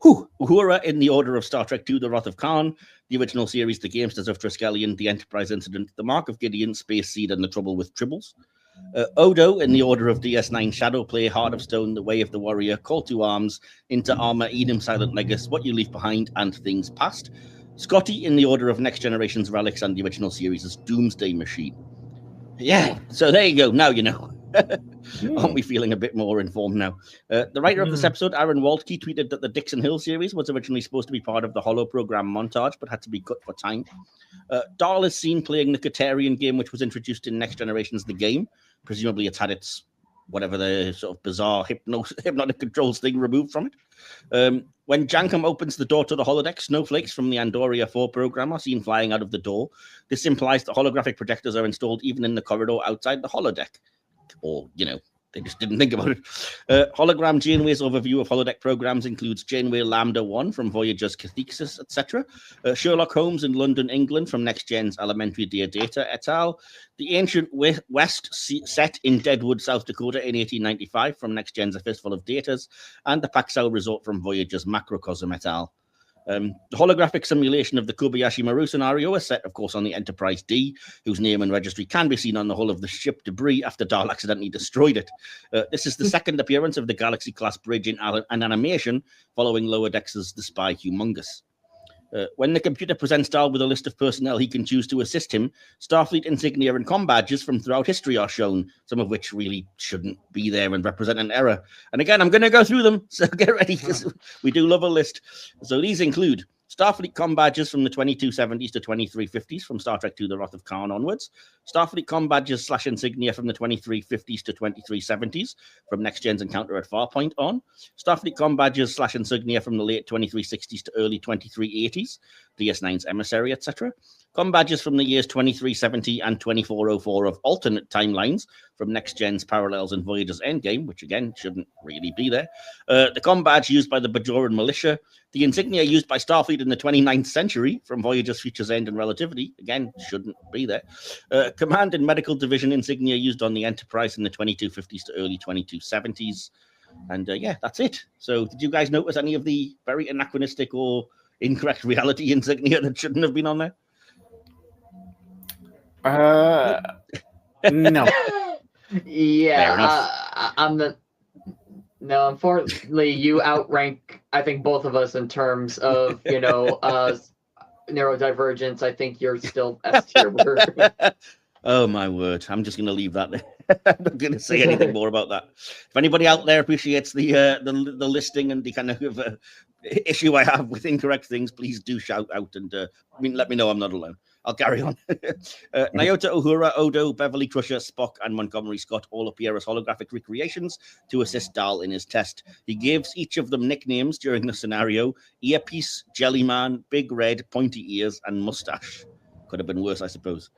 Uhura in the order of Star Trek II, The Wrath of Khan, the original series, The Gamesters of Triskelion, The Enterprise Incident, The Mark of Gideon, Space Seed, and The Trouble with Tribbles. Odo in the order of DS9, Shadowplay, Heart of Stone, The Way of the Warrior, Call to Arms, Into Armor, Edom, Silent Negus, What You Leave Behind, and Things Past. Scotty in the order of Next Generation's Relics and the original series' Doomsday Machine. Yeah, so there you go. Now you know. Aren't we feeling a bit more informed now? The writer of this episode, Aaron Waltke, tweeted that the Dixon Hill series was originally supposed to be part of the Holo program montage, but had to be cut for time. Dal is seen playing the Katarian game, which was introduced in Next Generation's The Game. Presumably it's had its, whatever the sort of bizarre hypnotic controls thing removed from it. When Jankum opens the door to the holodeck, snowflakes from the Andoria 4 program are seen flying out of the door. This implies that holographic projectors are installed even in the corridor outside the holodeck. Or, you know, they just didn't think about it. Hologram Janeway's overview of holodeck programs includes Janeway Lambda 1 from Voyager's Cathexis, etc. Sherlock Holmes in London, England from Next Gen's Elementary Dear Data et al. The Ancient West set in Deadwood, South Dakota in 1895 from Next Gen's A Fistful of Datas. And the Paxel Resort from Voyager's Macrocosm et al. The holographic simulation of the Kobayashi Maru scenario is set, of course, on the Enterprise-D, whose name and registry can be seen on the hull of the ship debris after Dal accidentally destroyed it. This is the second appearance of the Galaxy-class bridge in an animation, following Lower Decks' The Spy Humongous. When the computer presents Dal with a list of personnel he can choose to assist him, Starfleet insignia and comm badges from throughout history are shown, some of which really shouldn't be there and represent an error. And again, I'm going to go through them, so get ready, because we do love a list. So these include Starfleet comm badges from the 2270s to 2350s from Star Trek II, The Wrath of Khan onwards. Starfleet comm badges / insignia from the 2350s to 2370s from Next Gen's Encounter at Farpoint on. Starfleet comm badges / insignia from the late 2360s to early 2380s. DS9's emissary, etc. Com badges from the years 2370 and 2404 of alternate timelines from Next Gen's Parallels and Voyager's Endgame, which again shouldn't really be there. The com badge used by the Bajoran militia. The insignia used by Starfleet in the 29th century from Voyager's Future's End and Relativity, again, shouldn't be there. Command and Medical Division insignia used on the Enterprise in the 2250s to early 2270s. And yeah, that's it. So did you guys notice any of the very anachronistic or incorrect reality insignia that shouldn't have been on there? No. Yeah, no, unfortunately, you outrank, I think, both of us in terms of, neurodivergence. I think you're still S tier. Oh, my word. I'm just going to leave that there. I'm not going to say anything more about that. If anybody out there appreciates the listing and the kind of issue I have with incorrect things, please do shout out and let me know I'm not alone. I'll carry on. Nyota, Uhura, Odo, Beverly Crusher, Spock, and Montgomery Scott all appear as holographic recreations to assist Dal in his test. He gives each of them nicknames during the scenario: Earpiece, Jellyman, Big Red, Pointy Ears, and Mustache. Could have been worse, I suppose.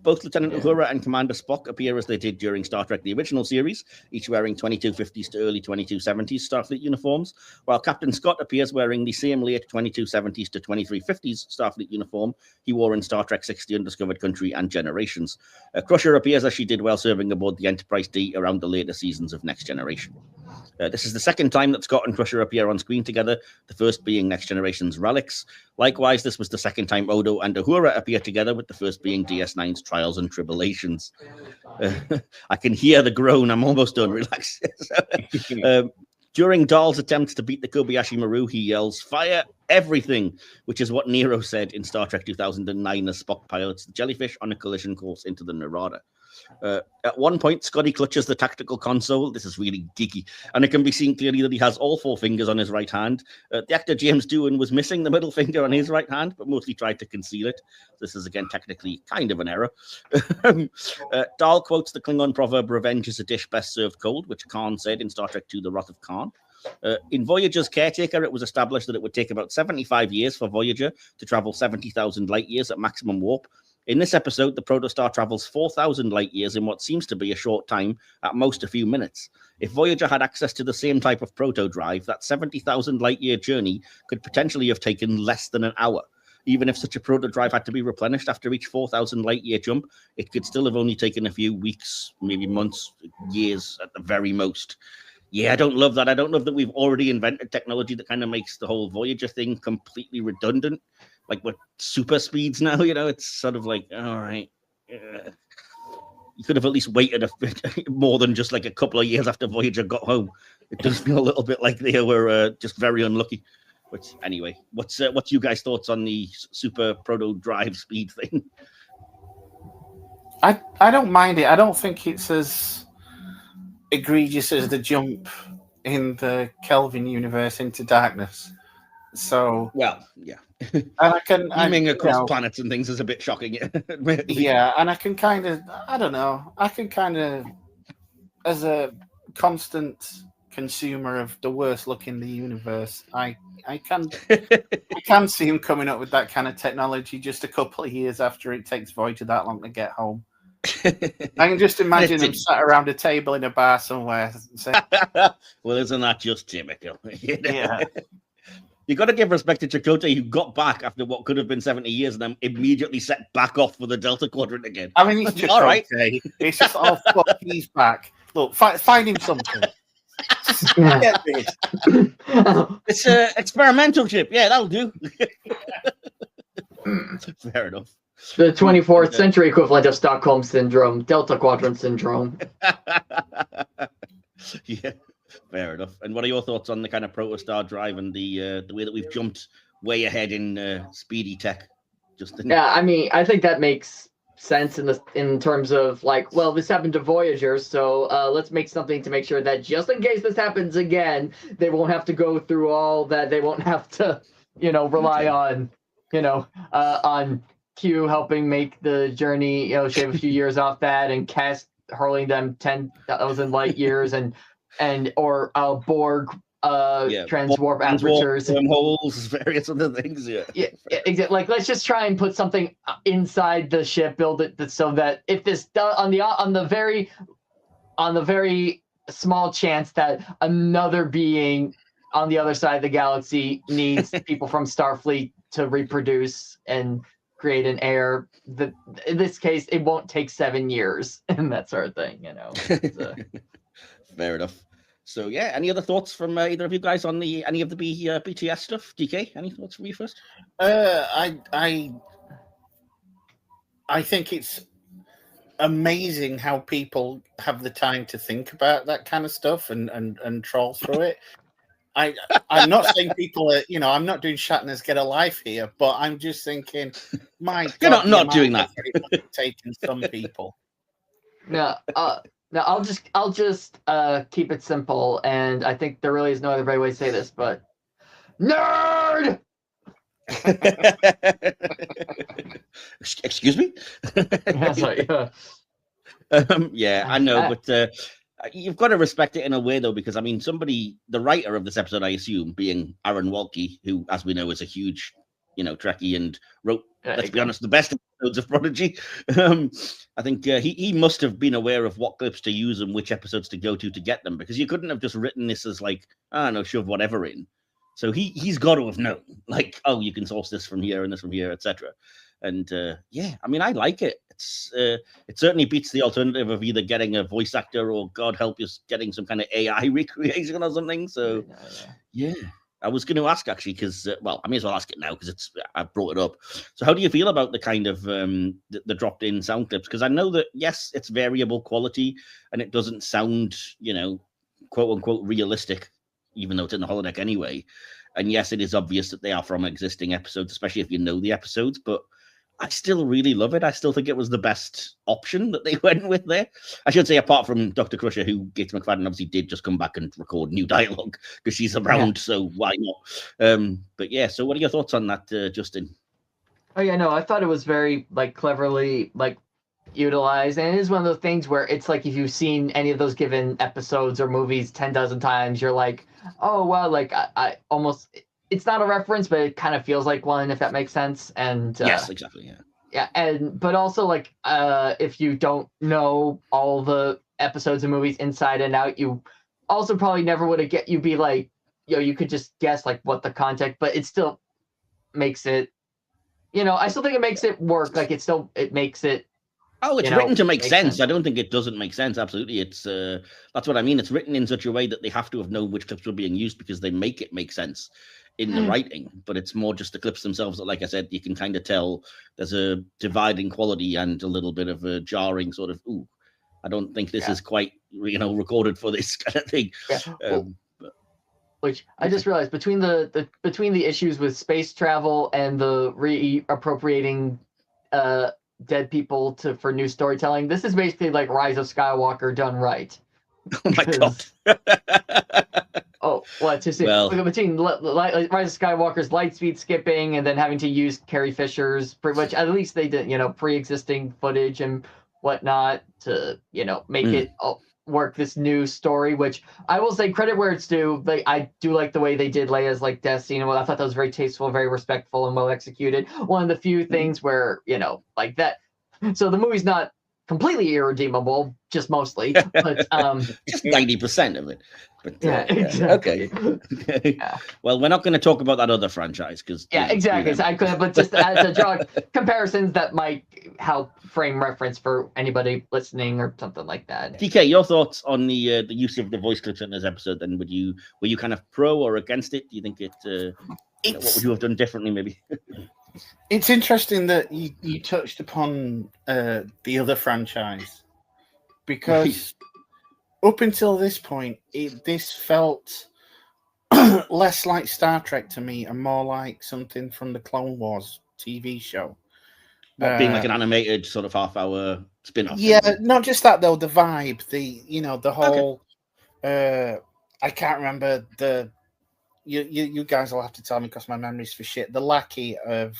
Both Lieutenant Uhura and Commander Spock appear as they did during Star Trek the original series, each wearing 2250s to early 2270s Starfleet uniforms, while Captain Scott appears wearing the same late 2270s to 2350s Starfleet uniform he wore in Star Trek 60 Undiscovered Country and Generations. Crusher appears as she did while serving aboard the Enterprise-D around the later seasons of Next Generation. This is the second time that Scott and Crusher appear on screen together, the first being Next Generation's Relics. Likewise, this was the second time Odo and Uhura appear together, with the first being DS9's Trials and Tribulations. I can hear the groan. I'm almost done. Relax. During Dal's attempts to beat the Kobayashi Maru, he yells, "Fire everything," which is what Nero said in Star Trek 2009 as Spock pilots the jellyfish on a collision course into the Narada. At one point, Scotty clutches the tactical console. This is really geeky, and it can be seen clearly that he has all four fingers on his right hand. The actor James Doohan was missing the middle finger on his right hand, but mostly tried to conceal it. This is, again, technically kind of an error. Dal quotes the Klingon proverb, "Revenge is a dish best served cold," which Khan said in Star Trek II, The Wrath of Khan. In Voyager's Caretaker, it was established that it would take about 75 years for Voyager to travel 70,000 light years at maximum warp. In this episode, the protostar travels 4,000 light years in what seems to be a short time, at most a few minutes. If Voyager had access to the same type of proto-drive, that 70,000 light-year journey could potentially have taken less than an hour. Even if such a proto-drive had to be replenished after each 4,000 light-year jump, it could still have only taken a few weeks, maybe months, years at the very most. Yeah, I don't love that. I don't love that we've already invented technology that kind of makes the whole Voyager thing completely redundant. Like with super speeds now, it's sort of like, all right. You could have at least waited a bit more than just like a couple of years after Voyager got home. It does feel a little bit like they were just very unlucky. But anyway, what's you guys' thoughts on the super proto drive speed thing? I don't mind it. I don't think it's as egregious as the jump in the Kelvin universe into darkness. So well, yeah. And I can beaming across planets and things is a bit shocking. Yeah, and I can kind of, I don't know, as a constant consumer of the worst look in the universe, I can see him coming up with that kind of technology just a couple of years after it takes Voyager that long to get home. I can just imagine him sat around a table in a bar somewhere. Well, isn't that just typical? Yeah. You got to give respect to Chakotay, who got back after what could have been 70 years and then immediately set back off for the Delta Quadrant again. I mean, he's just all right. It's just, oh, fuck, he's back. Look, find him something. Get this. It's an experimental ship. Yeah, that'll do. Fair enough. The 24th century equivalent of Stockholm Syndrome, Delta Quadrant Syndrome. Yeah. Fair enough. And what are your thoughts on the kind of protostar drive and the way that we've jumped way ahead in speedy tech? Yeah, I mean, I think that makes sense in terms of like, well, this happened to Voyager, so let's make something to make sure that just in case this happens again, they won't have to go through all that. They won't have to, rely on, on Q helping make the journey, shave a few years off that, and Cast hurling them 10,000 light years or Borg transwarp apertures, wormholes, various other things. Yeah, exactly. Like, let's just try and put something inside the ship, build it so that if this on the very small chance that another being on the other side of the galaxy needs people from Starfleet to reproduce and create an heir, that in this case it won't take 7 years and that sort of thing, Fair enough. So yeah, any other thoughts from either of you guys on any of the BTS stuff? DK, any thoughts from you first? I think it's amazing how people have the time to think about that kind of stuff and troll through it. I'm not saying people are, I'm not doing Shatner's Get a Life here, but I'm just thinking, my God, you're not doing that. Taking some people. No, I'll just keep it simple, and I think there really is no other right way to say this, but nerd. Excuse me. Yeah, I know, but you've got to respect it in a way, though, because I mean, the writer of this episode, I assume, being Aaron Waltke, who, as we know, is a huge, Trekkie and wrote, let's be honest, the best episodes of Prodigy. I think he must have been aware of what clips to use and which episodes to go to get them, because you couldn't have just written this as like, I don't know, shove whatever in. So he's got to have known, like, oh, you can source this from here and this from here, etc. And yeah, I mean, I like it. It certainly beats the alternative of either getting a voice actor or, God help you, getting some kind of AI recreation or something. So yeah, I was going to ask actually, because well, I may as well ask it now because I brought it up. So how do you feel about the kind of the dropped in sound clips? Because I know that yes, it's variable quality and it doesn't sound, quote unquote realistic, even though it's in the holodeck anyway. And yes, it is obvious that they are from existing episodes, especially if you know the episodes, but I still really love it. I still think it was the best option that they went with there. I should say, apart from Dr. Crusher, who Gates McFadden obviously did just come back and record new dialogue because she's around, so why not? But yeah, so what are your thoughts on that, Justin? Oh yeah, no, I thought it was very cleverly utilized, and it is one of those things where it's like if you've seen any of those given episodes or movies 10 dozen times, you're like, oh wow, I almost. It's not a reference, but it kind of feels like one, if that makes sense. And yes, exactly, yeah, but also if you don't know all the episodes and movies inside and out, you also probably never would have you'd be like, you could just guess what the context, but it still makes it, I still think it makes it work. It makes it. Oh, it's written to make sense. I don't think it doesn't make sense. Absolutely. It's that's what I mean. It's written in such a way that they have to have known which clips were being used because they make it make sense in the writing, but it's more just the clips themselves that, like I said, you can kind of tell there's a dividing quality and a little bit of a jarring sort of, ooh, I don't think this is quite, recorded for this kind of thing. Yeah. Which I just realized between the issues with space travel and the reappropriating dead people for new storytelling, this is basically like Rise of Skywalker done right. Oh my God. Oh, well, between Rise of Skywalker's light speed skipping and then having to use Carrie Fisher's, pretty much, at least they did, pre-existing footage and whatnot to, make it work this new story, which I will say credit where it's due. I do like the way they did Leia's death scene. Well, I thought that was very tasteful, very respectful, and well executed. One of the few things where, like that. So the movie's not completely irredeemable, just mostly, but just 90% of it. But yeah, exactly. Okay. Yeah. Well, we're not going to talk about that other franchise because exactly. So I could, but just to draw comparisons that might help frame reference for anybody listening or something like that. DK, your thoughts on the use of the voice clips in this episode? Then were you kind of pro or against it? Do you think what would you have done differently, maybe? It's interesting that you touched upon the other franchise, because up until this point, this felt less like Star Trek to me and more like something from the Clone Wars TV show. Being like an animated sort of half-hour spin-off. Yeah, not just that though. The vibe, the whole. Okay. I can't remember the. You guys will have to tell me because my memory's for shit. The lackey of.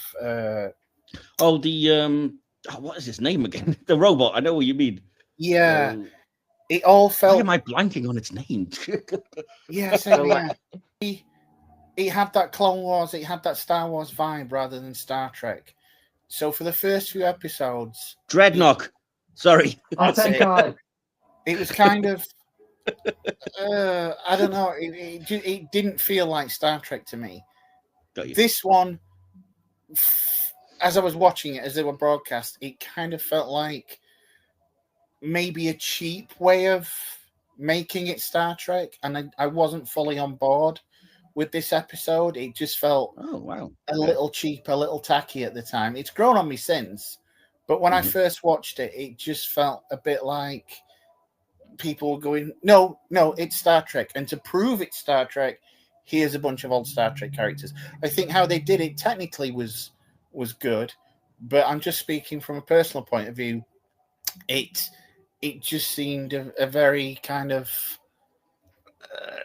What is his name again? The robot. I know what you mean. Yeah, It all Why felt. am I blanking on its name? Yeah, same, yeah. It had that Clone Wars, it had that Star Wars vibe rather than Star Trek. So for the first few episodes, Dreadnought. Sorry. Oh, thank God. It was kind of, I don't know, it didn't feel like Star Trek to me. This one, as I was watching it, as they were broadcast, it kind of felt like maybe a cheap way of making it Star Trek, and I wasn't fully on board with this episode. It just felt a little cheap, a little tacky at the time. It's grown on me since, but when I first watched it, it just felt a bit like people were going, no, it's Star Trek, and to prove it's Star Trek, here's a bunch of old Star Trek characters. I think how they did it technically was good, but I'm just speaking from a personal point of view. It just seemed a very kind of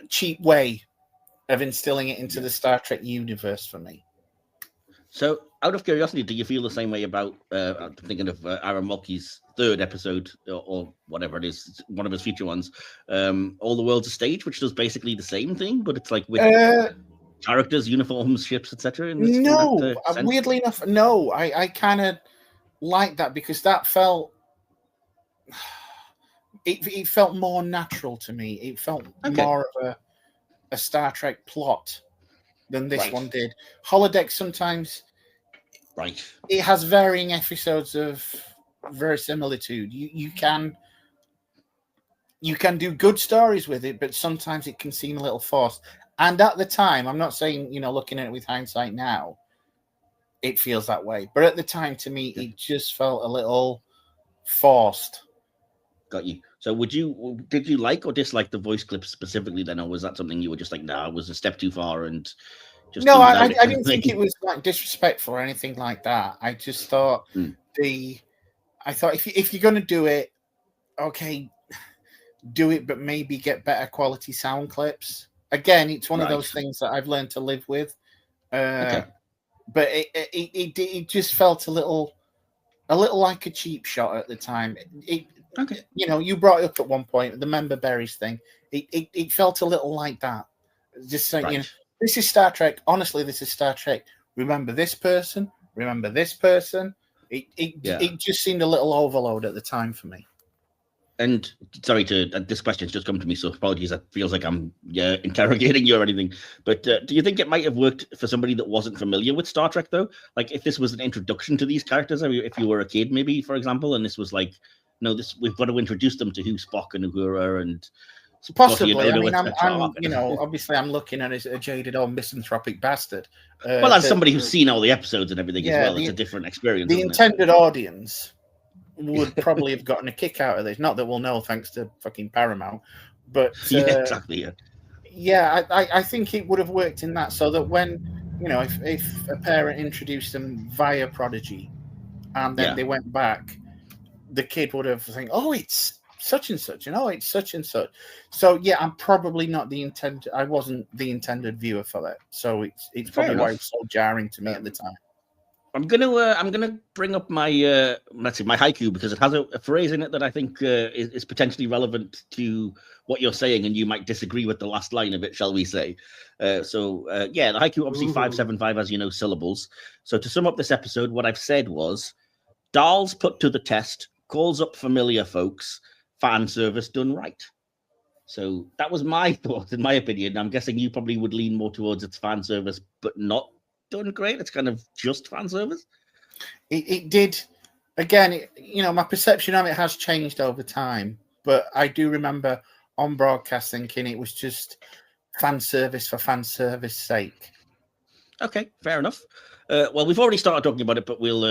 cheap way of instilling it into the Star Trek universe for me. So, out of curiosity, do you feel the same way about, I'm thinking of Aaron Waltke's third episode, or whatever it is, one of his future ones, All the World's a Stage, which does basically the same thing, but it's like with characters, uniforms, ships, etc. No, weirdly enough, no. I kind of like that because that felt... It felt more natural to me. It felt more of a Star Trek plot than this one did. Holodeck sometimes, it has varying episodes of verisimilitude. You can do good stories with it, but sometimes it can seem a little forced. And at the time, I'm not saying, looking at it with hindsight now, it feels that way. But at the time, to me, it just felt a little forced. Got you. So did you like or dislike the voice clips specifically then, or was that something you were just like, it was a step too far and just... No, I didn't think it was like disrespectful or anything like that. I just thought I thought if you're going to do it, okay, do it, but maybe get better quality sound clips. Again, it's one of those things that I've learned to live with. But it just felt a little like a cheap shot at the time. You brought it up at one point, the member berries thing. It felt a little like that. Just saying, this is Star Trek. Honestly, this is Star Trek. Remember this person. Remember this person. It just seemed a little overload at the time for me. And sorry this question's just come to me, so apologies. It feels like I'm interrogating you or anything. But do you think it might have worked for somebody that wasn't familiar with Star Trek, though? Like if this was an introduction to these characters, I mean, if you were a kid, maybe, for example, and this was like, we've got to introduce them to who Spock and Uhura and... Possibly. I mean, I'm obviously I'm looking at it as a jaded old misanthropic bastard. Well, as somebody who's seen all the episodes and everything as well, it's a different experience. The intended audience would probably have gotten a kick out of this. Not that we'll know, thanks to fucking Paramount. But exactly. I think it would have worked in that, so that when if a parent introduced them via Prodigy, and then they went back, the kid would have think, oh, it's such and such, it's such and such. So I'm probably not I wasn't the intended viewer for that. So it's probably why it was so jarring to me at the time. I'm gonna bring up my my haiku because it has a phrase in it that I think is potentially relevant to what you're saying, and you might disagree with the last line of it, shall we say? The haiku obviously 575 as syllables. So to sum up this episode, what I've said was, dolls put to the test, calls up familiar folks, fan service done right. So that was my thought, in my opinion. I'm guessing you probably would lean more towards its fan service, but not done great. It's kind of just fan service. It did. Again, my perception of it has changed over time, but I do remember on broadcast thinking it was just fan service for fan service sake. Okay, fair enough. Well, we've already started talking about it, but we'll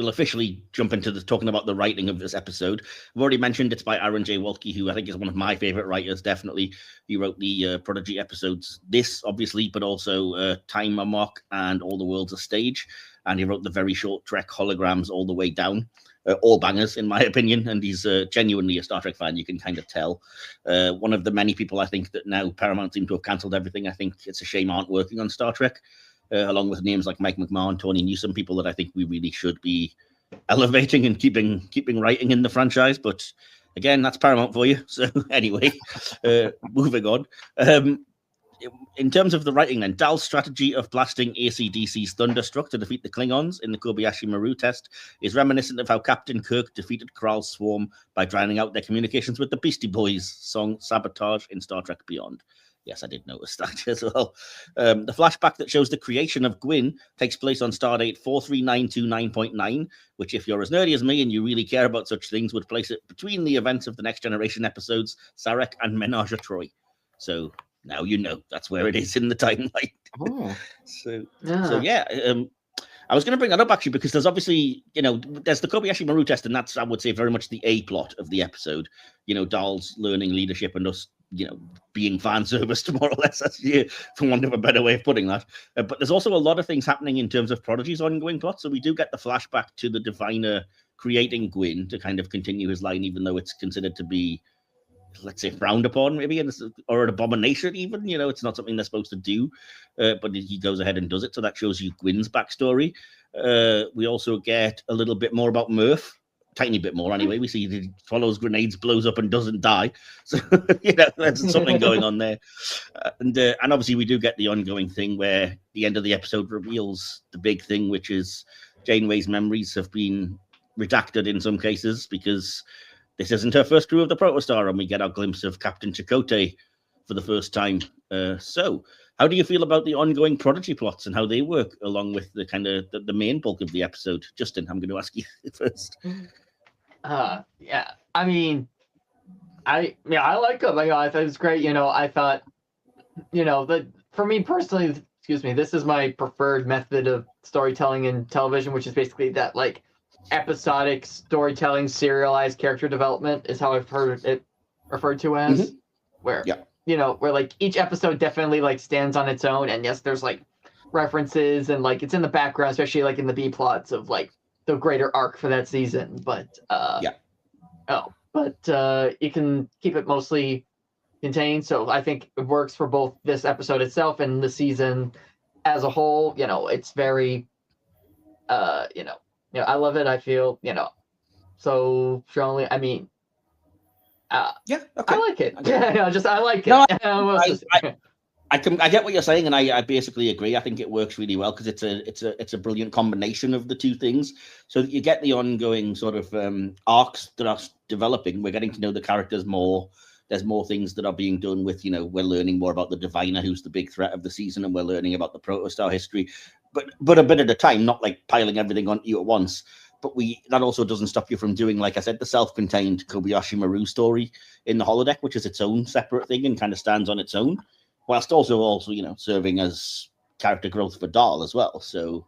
officially jump into talking about the writing of this episode. I've already mentioned it's by Aaron J. Waltke, who I think is one of my favorite writers, definitely. He wrote the Prodigy episodes, this, obviously, but also Time Amok and All the World's a Stage. And he wrote the very short Trek Holograms all the way down. All bangers, in my opinion, and he's genuinely a Star Trek fan, you can kind of tell. One of the many people I think that now Paramount seem to have cancelled everything. I think it's a shame aren't working on Star Trek. Along with names like Mike McMahon, Tony Newsom, people that I think we really should be elevating and keeping writing in the franchise. But Again, that's Paramount for you. So anyway, moving on. In terms of the writing, then, Dal's strategy of blasting AC/DC's Thunderstruck to defeat the Klingons in the Kobayashi Maru test is reminiscent of how Captain Kirk defeated Krall's swarm by drowning out their communications with the Beastie Boys song Sabotage in Star Trek Beyond. Yes, I did notice that as well. The flashback that shows the creation of Gwyn takes place on Stardate 43929.9, which, if you're as nerdy as me and you really care about such things, would place it between the events of the Next Generation episodes Sarek and Menage a Troi. So now you know that's where it is in the timeline. So yeah. I was going to bring that up actually because there's obviously, there's the Kobayashi Maru test, and that's, I would say, very much the A plot of the episode. Dal's learning leadership and us, being fan service, more or less, for want of a better way of putting that. But there's also a lot of things happening in terms of Prodigy's ongoing plot. So we do get the flashback to the diviner creating Gwyn to kind of continue his line, even though it's considered to be, let's say, frowned upon, maybe, or an abomination even. It's not something they're supposed to do, but he goes ahead and does it. So that shows you Gwyn's backstory. We also get a little bit more about Murf, tiny bit more anyway. We see he follows grenades, blows up, and doesn't die. So there's something going on there. And obviously we do get the ongoing thing where the end of the episode reveals the big thing, which is Janeway's memories have been redacted in some cases because this isn't her first crew of the Protostar, and we get our glimpse of Captain Chakotay for the first time. So how do you feel about the ongoing Prodigy plots and how they work along with the kind of the main bulk of the episode? Justin, I'm going to ask you first. Yeah, I mean, I like them. I thought it was great. I thought, that for me personally, this is my preferred method of storytelling in television, which is basically that like episodic storytelling, serialized character development is how I've heard it referred to as, where where like each episode definitely like stands on its own, and yes, there's like references and like it's in the background, especially like in the B plots of like the greater arc for that season, but you can keep it mostly contained. So I think it works for both this episode itself and the season as a whole. It's very I love it. I feel, so strongly. I mean, I like it. I like it. No, I get what you're saying, and I basically agree. I think it works really well because it's a brilliant combination of the two things. So that you get the ongoing sort of arcs that are developing. We're getting to know the characters more. There's more things that are being done with, we're learning more about the diviner, who's the big threat of the season, and we're learning about the Protostar history, but a bit at a time, not like piling everything on you at once. But that also doesn't stop you from doing, like I said, the self-contained Kobayashi Maru story in the holodeck, which is its own separate thing and kind of stands on its own, whilst also serving as character growth for Dal as well. So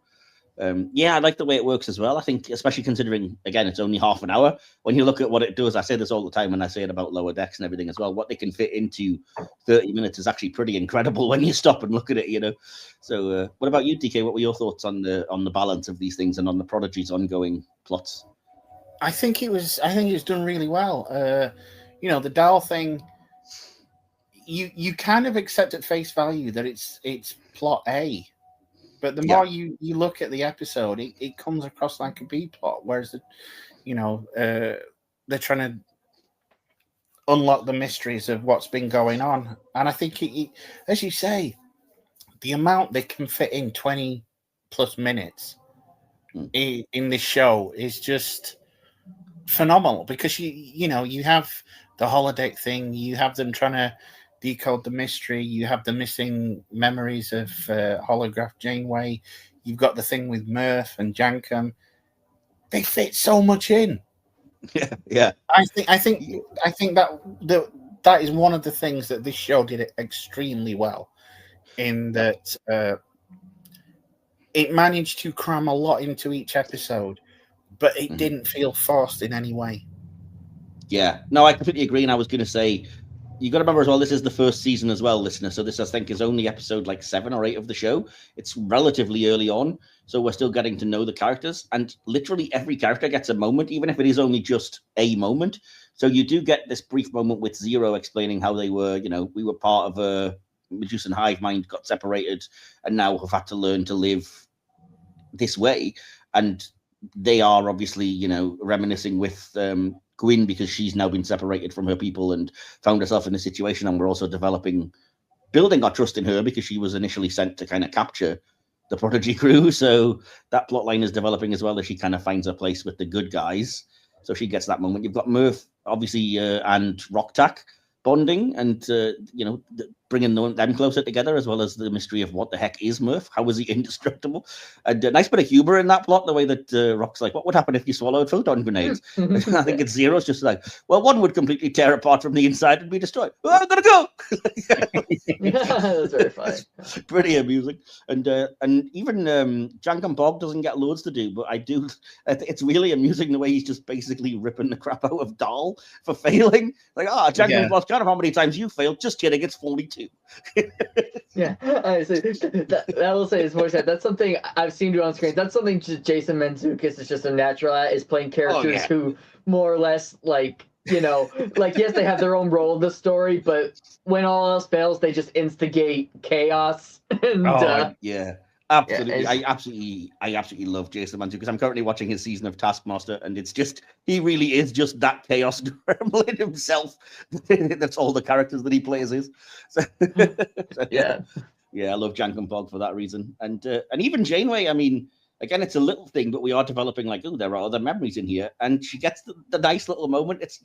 I like the way it works as well. I think, especially considering, again, it's only half an hour. When you look at what it does, I say this all the time when I say it about Lower Decks and everything as well, what they can fit into 30 minutes is actually pretty incredible when you stop and look at it, So what about you, DK? What were your thoughts on the balance of these things and on the Prodigy's ongoing plots? I think it was done really well. The Dal thing, you kind of accept at face value that it's plot A. But the more you look at the episode, it comes across like a B plot, whereas they're trying to unlock the mysteries of what's been going on. And I think, as you say, the amount they can fit in 20 plus minutes in this show is just phenomenal because you have the holodeck thing, you have them trying to decode the mystery, you have the missing memories of holograph Janeway, you've got the thing with Murf and Jankum. They fit so much in. Yeah. I think that is one of the things that this show did extremely well, in that it managed to cram a lot into each episode, but it didn't feel forced in any way. Yeah, no, I completely agree. And I was going to say, you got to remember as well, this is the first season as well, listener. So this, I think, is only episode like 7 or 8 of the show. It's relatively early on, so we're still getting to know the characters. And literally every character gets a moment, even if it is only just a moment. So you do get this brief moment with Zero explaining how they were, we were part of a Medusan hive mind, got separated, and now have had to learn to live this way. And they are obviously, reminiscing with Gwyn, because she's now been separated from her people and found herself in a situation, and we're also building our trust in her because she was initially sent to kind of capture the Prodigy crew. So that plot line is developing as well, as she kind of finds her place with the good guys. So she gets that moment. You've got Murf, obviously, and Rocktack bonding and, bringing them closer together, as well as the mystery of what the heck is Murf? How is he indestructible? And a nice bit of humor in that plot, the way that Rock's like, what would happen if you swallowed photon grenades? I think it's Zero's just like, well, one would completely tear apart from the inside and be destroyed. Oh, I'm going to go! That's very funny. Pretty amusing. And even Jank and Bog doesn't get loads to do, but I do. It's really amusing the way he's just basically ripping the crap out of Dahl for failing. Like, Jank and Bog's kind of how many times you failed. Just kidding, it's 42. Yeah, I see. That will say his voice. That's something I've seen do on screen. That's something Jason Mantzoukas is just a natural at, is playing characters who more or less yes, they have their own role in the story, but when all else fails, they just instigate chaos. And, absolutely. Yeah, I absolutely love Jason Mantzoukas because I'm currently watching his season of Taskmaster, and it's just, he really is just that chaos gremlin himself. That's all the characters that he plays is. Yeah, I love Jank and Bog for that reason. And even Janeway, I mean, again, it's a little thing, but we are developing there are other memories in here. And she gets the nice little moment. It's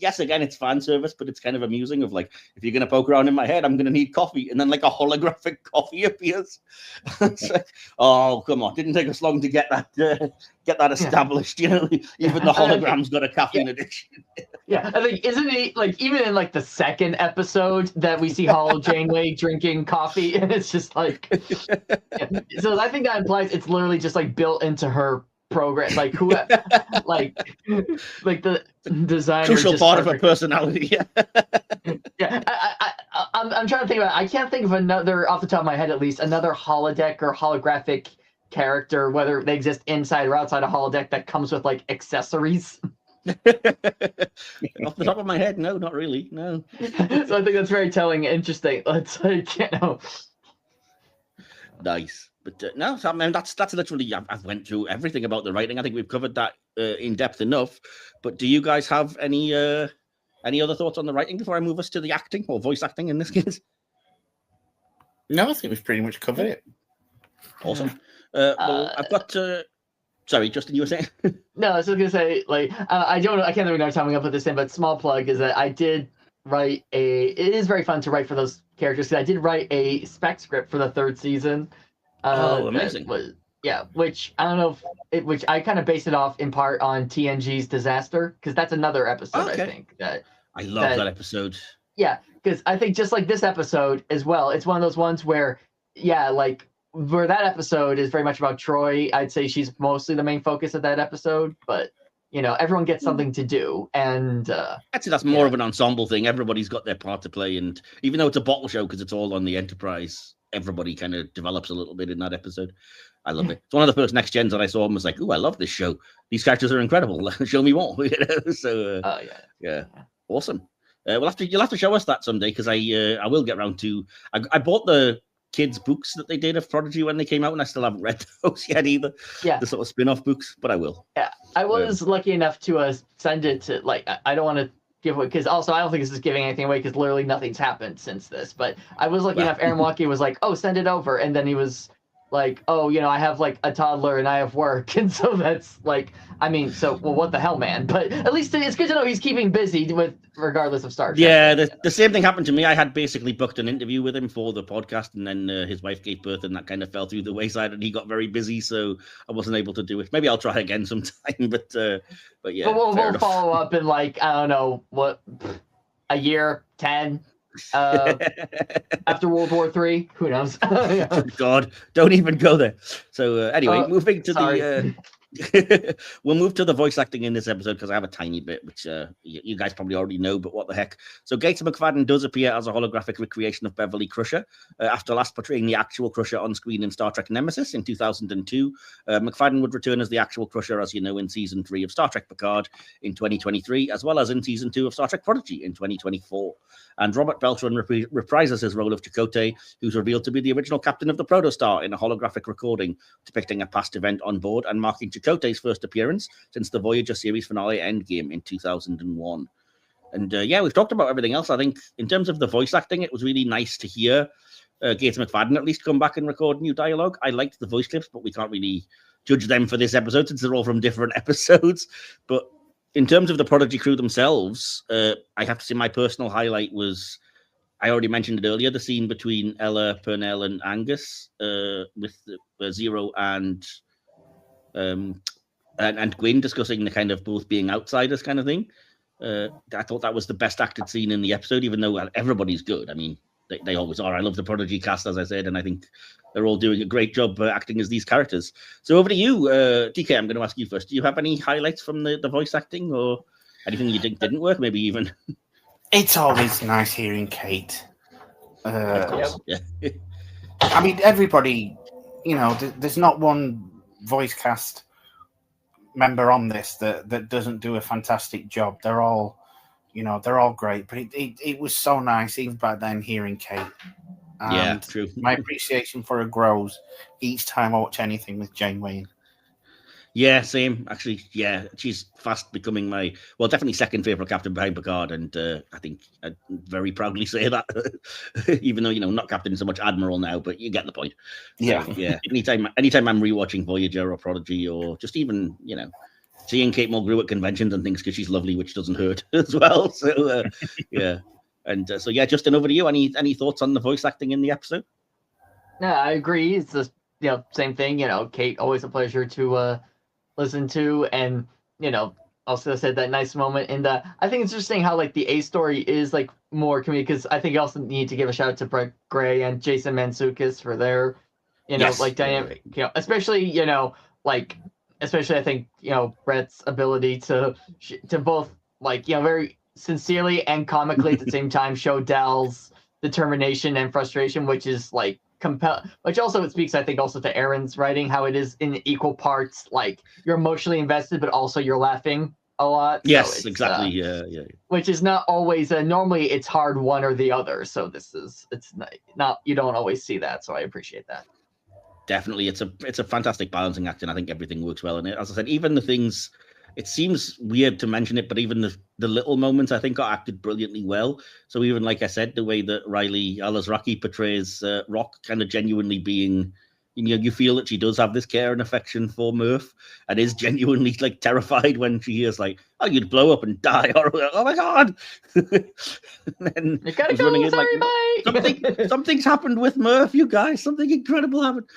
fan service, but it's kind of amusing of like, if you're going to poke around in my head, I'm going to need coffee. And then like a holographic coffee appears. It's like, oh, come on. Didn't take us long to get that established. Even the hologram's got a caffeine addiction. Yeah, I think, isn't it like, even in like the second episode that we see Holo Janeway drinking coffee, and it's just like, so I think that implies it's literally just like built into her program, like who, like the designer. Crucial part of her personality. I'm trying to think about. I can't think of another off the top of my head, at least another holodeck or holographic character, whether they exist inside or outside a holodeck, that comes with like accessories. Off the top of my head, no, not really, no. So I think that's very telling and interesting. It's like, Nice. But no, I mean, that's literally, I've went through everything about the writing. I think we've covered that in depth enough. But do you guys have any other thoughts on the writing before I move us to the acting, or voice acting in this case? No, I think we've pretty much covered it. Awesome. Well, I've got... Sorry, Justin, you were saying? No, I was just going to say, like, I can't remember how I'm going to put this in, but small plug is that I did write it is very fun to write for those characters. I did write a spec script for the third season. Amazing. Which I don't know which I kind of based it off in part on TNG's Disaster, because that's another episode, I think. I love that episode. Yeah, because I think just like this episode as well, it's one of those ones where, where that episode is very much about Troy. I'd say she's mostly the main focus of that episode, but everyone gets something to do, and actually that's more of an ensemble thing. Everybody's got their part to play, and even though it's a bottle show because it's all on the Enterprise, everybody kind of develops a little bit in that episode. I love it. It's one of the first next gens that I saw and was like, "Ooh, I love this show. These characters are incredible. Show me more." So awesome. You'll have to show us that someday, because I will get around to. I bought the kids' books that they did of Prodigy when they came out, and I still haven't read those yet either. Yeah, the sort of spin-off books, but I will. Yeah, I was lucky enough to send it to, like, I don't want to give away, because also I don't think this is giving anything away, because literally nothing's happened since this. But I was lucky enough. Aaron Waltke was like, "Oh, send it over," and then he was like, "Oh, I have like a toddler and I have work," and so that's like, what the hell, man? But at least it's good to know he's keeping busy regardless of Star Trek. Yeah, the same thing happened to me. I had basically booked an interview with him for the podcast, and then his wife gave birth, and that kind of fell through the wayside, and he got very busy, so I wasn't able to do it. Maybe I'll try again sometime, but yeah. But we'll follow up in, like, I don't know, what, a year, 10. After World War III, who knows? God, don't even go there. So anyway, moving to we'll move to the voice acting in this episode, because I have a tiny bit, which you guys probably already know, but what the heck. So Gates McFadden does appear as a holographic recreation of Beverly Crusher, after last portraying the actual Crusher on screen in Star Trek Nemesis in 2002. McFadden would return as the actual Crusher, as you know, in Season 3 of Star Trek Picard in 2023, as well as in Season 2 of Star Trek Prodigy in 2024. And Robert Beltran reprises his role of Chakotay, who's revealed to be the original captain of the Protostar in a holographic recording depicting a past event on board and marking Chakotay Chakotay's first appearance since the Voyager series finale Endgame in 2001. And we've talked about everything else. I think in terms of the voice acting, it was really nice to hear Gates McFadden at least come back and record new dialogue. I liked the voice clips, but we can't really judge them for this episode since they're all from different episodes. But in terms of the Prodigy crew themselves, I have to say my personal highlight was, I already mentioned it earlier, the scene between Ella, Purnell, and Angus with Zero and Gwyn discussing the kind of both being outsiders kind of thing. I thought that was the best acted scene in the episode, even though everybody's good. I mean, they always are. I love the Prodigy cast, as I said, and I think they're all doing a great job acting as these characters. So over to you, DK. I'm going to ask you first. Do you have any highlights from the voice acting or anything you think didn't work, maybe even? It's always nice hearing Kate. Of course, yeah. I mean, everybody, there's not one voice cast member on this that doesn't do a fantastic job. They're all great, but it was so nice even back then hearing Kate. And true. My appreciation for her grows each time I watch anything with Janeway in. Yeah, same. Actually, yeah, she's fast becoming my, definitely second favorite captain behind Picard, and I think I'd very proudly say that, even though, not captain so much admiral now, but you get the point. Yeah. So, yeah. Anytime I'm rewatching Voyager or Prodigy or just even, seeing Kate Mulgrew at conventions and things because she's lovely, which doesn't hurt as well. So, yeah. And Justin, over to you. Any thoughts on the voice acting in the episode? No, I agree. It's the same thing. Kate, always a pleasure to listen to, and also said that nice moment in the. I think it's interesting how the A story is more comedic, because I think you also need to give a shout out to Brett Gray and Jason Mantzoukas for their dynamic, especially especially I think Brett's ability to both very sincerely and comically at the same time show Dal's determination and frustration, which is which also it speaks, I think, also to Aaron's writing, how it is in equal parts, you're emotionally invested, but also you're laughing a lot. Yes, so exactly. Yeah. Which is not always, normally it's hard one or the other. So it's not, you don't always see that. So I appreciate that. Definitely. It's a fantastic balancing act, and I think everything works well in it. As I said, even the things, it seems weird to mention it, but even the little moments I think are acted brilliantly well. So even like I said, the way that Riley Alazraki portrays Rock kind of genuinely being, you feel that she does have this care and affection for Murf and is genuinely terrified when she hears oh, you'd blow up and die, or oh my god. And then you gotta go, sorry, bye. Something's happened with Murf, you guys. Something incredible happened.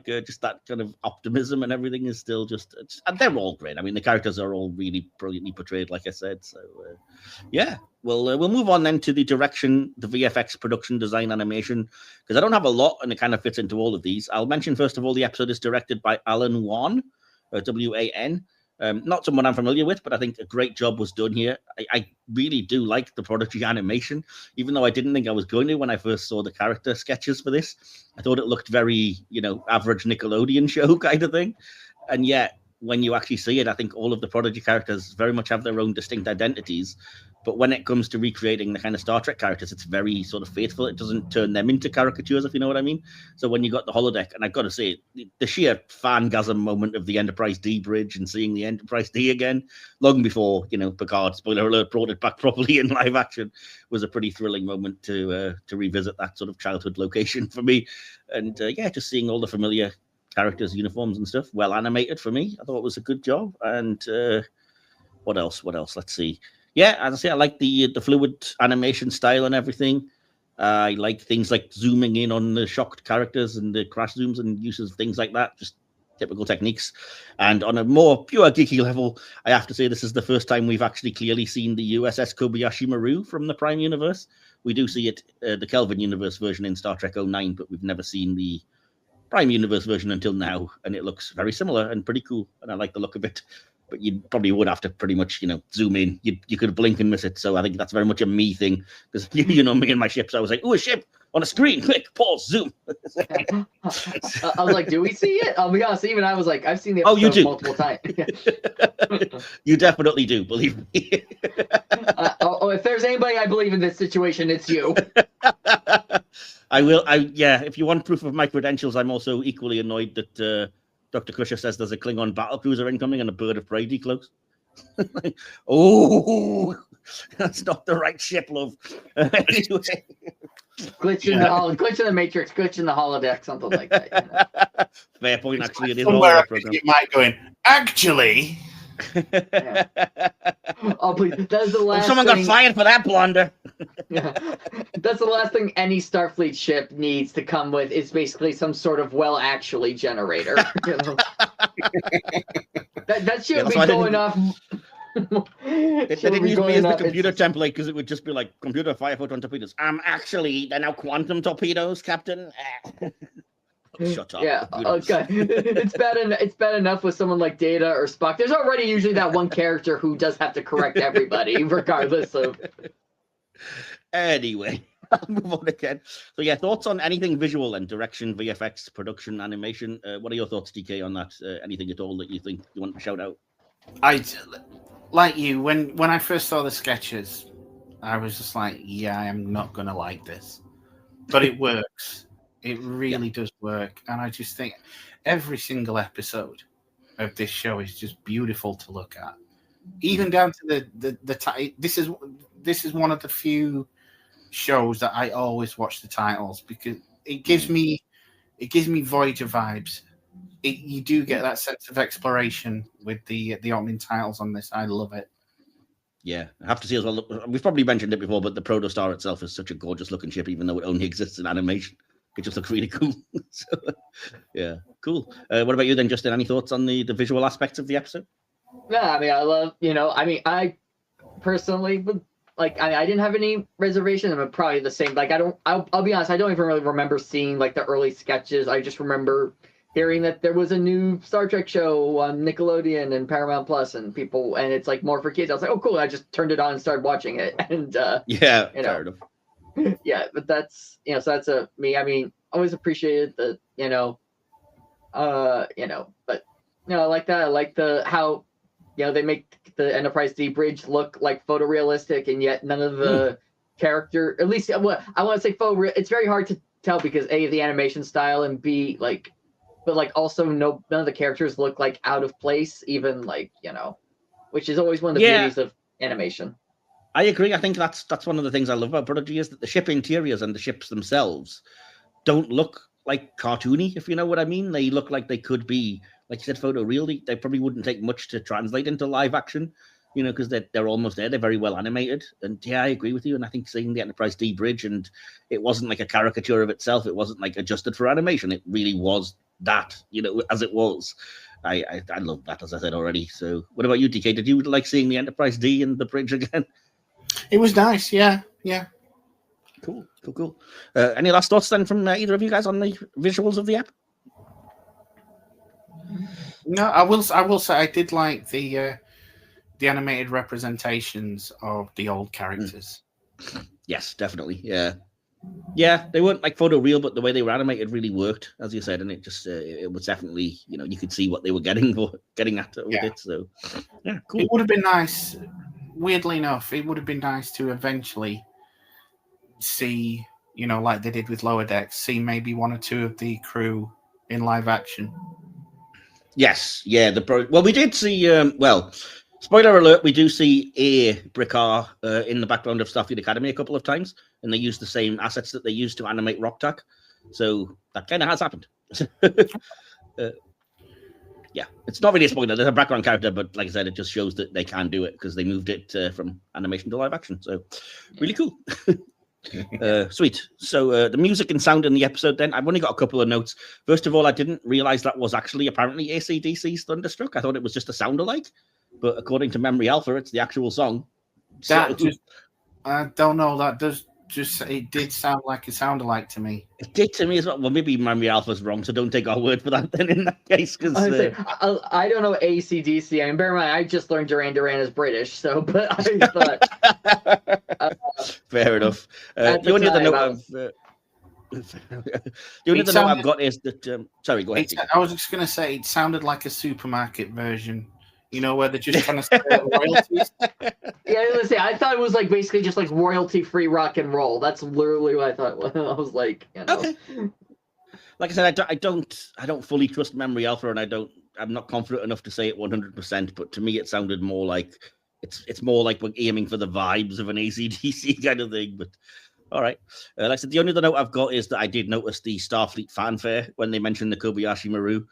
Just that kind of optimism and everything is still and they're all great. I mean, the characters are all really brilliantly portrayed, like I said. So yeah. We'll move on then to the direction, the VFX, production, design, animation, because I don't have a lot and it kind of fits into all of these. I'll mention, first of all, the episode is directed by Alan Wan, W-A-N. Not someone I'm familiar with, but I think a great job was done here. I really do like the Prodigy animation, even though I didn't think I was going to when I first saw the character sketches for this. I thought it looked very, average Nickelodeon show kind of thing. And yet, when you actually see it, I think all of the Prodigy characters very much have their own distinct identities. But when it comes to recreating the kind of Star Trek characters, it's very sort of faithful. It doesn't turn them into caricatures, if you know what I mean. So when you got the holodeck, and I've got to say, the sheer fangasm moment of the Enterprise-D bridge and seeing the Enterprise-D again, long before, Picard, spoiler alert, brought it back properly in live action, was a pretty thrilling moment to revisit that sort of childhood location for me. And just seeing all the familiar characters, uniforms and stuff, well animated for me. I thought it was a good job. And what else? Let's see. Yeah, as I say, I like the fluid animation style and everything. I like things like zooming in on the shocked characters and the crash zooms and uses of things like that, just typical techniques. And on a more pure geeky level, I have to say this is the first time we've actually clearly seen the USS Kobayashi Maru from the Prime universe. We do see it, the Kelvin universe version in Star Trek 09, but we've never seen the Prime universe version until now, and it looks very similar and pretty cool, and I like the look of it. But you probably would have to pretty much, zoom in. You could blink and miss it. So I think that's very much a me thing. Because, me and my ships, I was like, oh, a ship on a screen. Quick, pause, zoom. I was like, do we see it? I'll be honest, even I was like, I've seen the episode multiple times. You definitely do, believe me. If there's anybody I believe in this situation, it's you. I will. If you want proof of my credentials, I'm also equally annoyed that Dr. Crusher says there's a Klingon battle cruiser incoming and a bird of prey close. Oh, that's not the right ship, love. Anyway. Glitch in the Matrix, glitch in the holodeck, something like that. You know? Fair point, actually. It is somewhere all program. You might go in. Actually, Yeah. Oh, please! That's the last. Someone got fired for that blunder. Yeah. That's the last thing any Starfleet ship needs to come with. Is basically some sort of actually generator. You know? that should be going off. They didn't use me as the computer template because it would just be like computer fire photon torpedoes. Actually, they're now quantum torpedoes, Captain. Shut up. Yeah. Okay. It's bad enough with someone like Data or Spock. There's already usually that one character who does have to correct everybody, regardless of. Anyway, I'll move on again. So yeah, thoughts on anything visual and direction, VFX, production, animation. What are your thoughts, DK, on that? Anything at all that you think you want to shout out? Like you, when I first saw the sketches, I was just like, yeah, I am not going to like this. But it works. It really does work. And I just think every single episode of this show is just beautiful to look at. Even down to the this is one of the few shows that I always watch the titles because it gives me Voyager vibes. You do get that sense of exploration with the opening titles on this. I love it. Yeah, I have to see as well. We've probably mentioned it before, but the Protostar itself is such a gorgeous looking ship, even though it only exists in animation. It just looks really cool. So, yeah, cool. What about you then, Justin? Any thoughts on the visual aspects of the episode? Yeah, I mean, I love, I personally would I didn't have any reservations. I'm probably the same. I'll be honest, I don't even really remember seeing the early sketches. I just remember hearing that there was a new Star Trek show on Nickelodeon and Paramount Plus, and it's more for kids. I was like, oh, cool. I just turned it on and started watching it. And yeah, fair enough. Yeah, but that's so that's me. I mean, always appreciated the but I like that. I like how they make the Enterprise-D bridge look photorealistic, and yet none of the character, at least I want to say it's very hard to tell because A, the animation style, and B, but also none of the characters look out of place, even which is always one of the beauties of animation. I agree. I think that's one of the things I love about Prodigy is that the ship interiors and the ships themselves don't look like cartoony, if you know what I mean. They look like they could be, like you said, photoreal. They probably wouldn't take much to translate into live action, because they're almost there. They're very well animated. And yeah, I agree with you. And I think seeing the Enterprise-D bridge, and it wasn't like a caricature of itself. It wasn't adjusted for animation. It really was that, as it was. I love that, as I said already. So what about you, DK? Did you like seeing the Enterprise-D and the bridge again? It was nice, yeah. Cool. Any last thoughts then from either of you guys on the visuals of the app? No, I will say I did like the animated representations of the old characters. Yes, definitely. Yeah, they weren't photoreal, but the way they were animated really worked, as you said, and it just it was definitely you could see what they were getting at with it. So yeah, cool. It would have been nice. Weirdly enough, it would have been nice to eventually see, like they did with Lower Decks, see maybe one or two of the crew in live action. Yes, yeah. We did see. Spoiler alert: we do see a Brickar in the background of Starfleet Academy a couple of times, and they use the same assets that they used to animate Rocktack. So that kind of has happened. Yeah, it's not really a spoiler. There's a background character, but like I said, it just shows that they can do it because they moved it from animation to live action. So really cool. Sweet. So the music and sound in the episode then, I've only got a couple of notes. First of all, I didn't realize that was actually apparently AC/DC's Thunderstruck. I thought it was just a sound alike, but according to Memory Alpha, it's the actual song. I don't know. It did sound like it sounded like to me. It did to me as well. Well, maybe Memory Alpha's wrong, so don't take our word for that then in that case. Because I don't know AC/DC. I mean, bear in mind, I just learned Duran Duran is British, so but I thought. Fair enough. The only other note I've got is that. Sorry, go ahead. I was just going to say it sounded like a supermarket version. Where they're just trying to sell royalties. Yeah, let's say I thought it was basically just royalty-free rock and roll. That's literally what I thought. I was like, Okay. Like I said, I don't fully trust Memory Alpha, and I'm not confident enough to say it 100%. But to me, it sounded more like it's more like we're aiming for the vibes of an AC/DC kind of thing. But all right, like I said, the only other note I've got is that I did notice the Starfleet fanfare when they mentioned the Kobayashi Maru.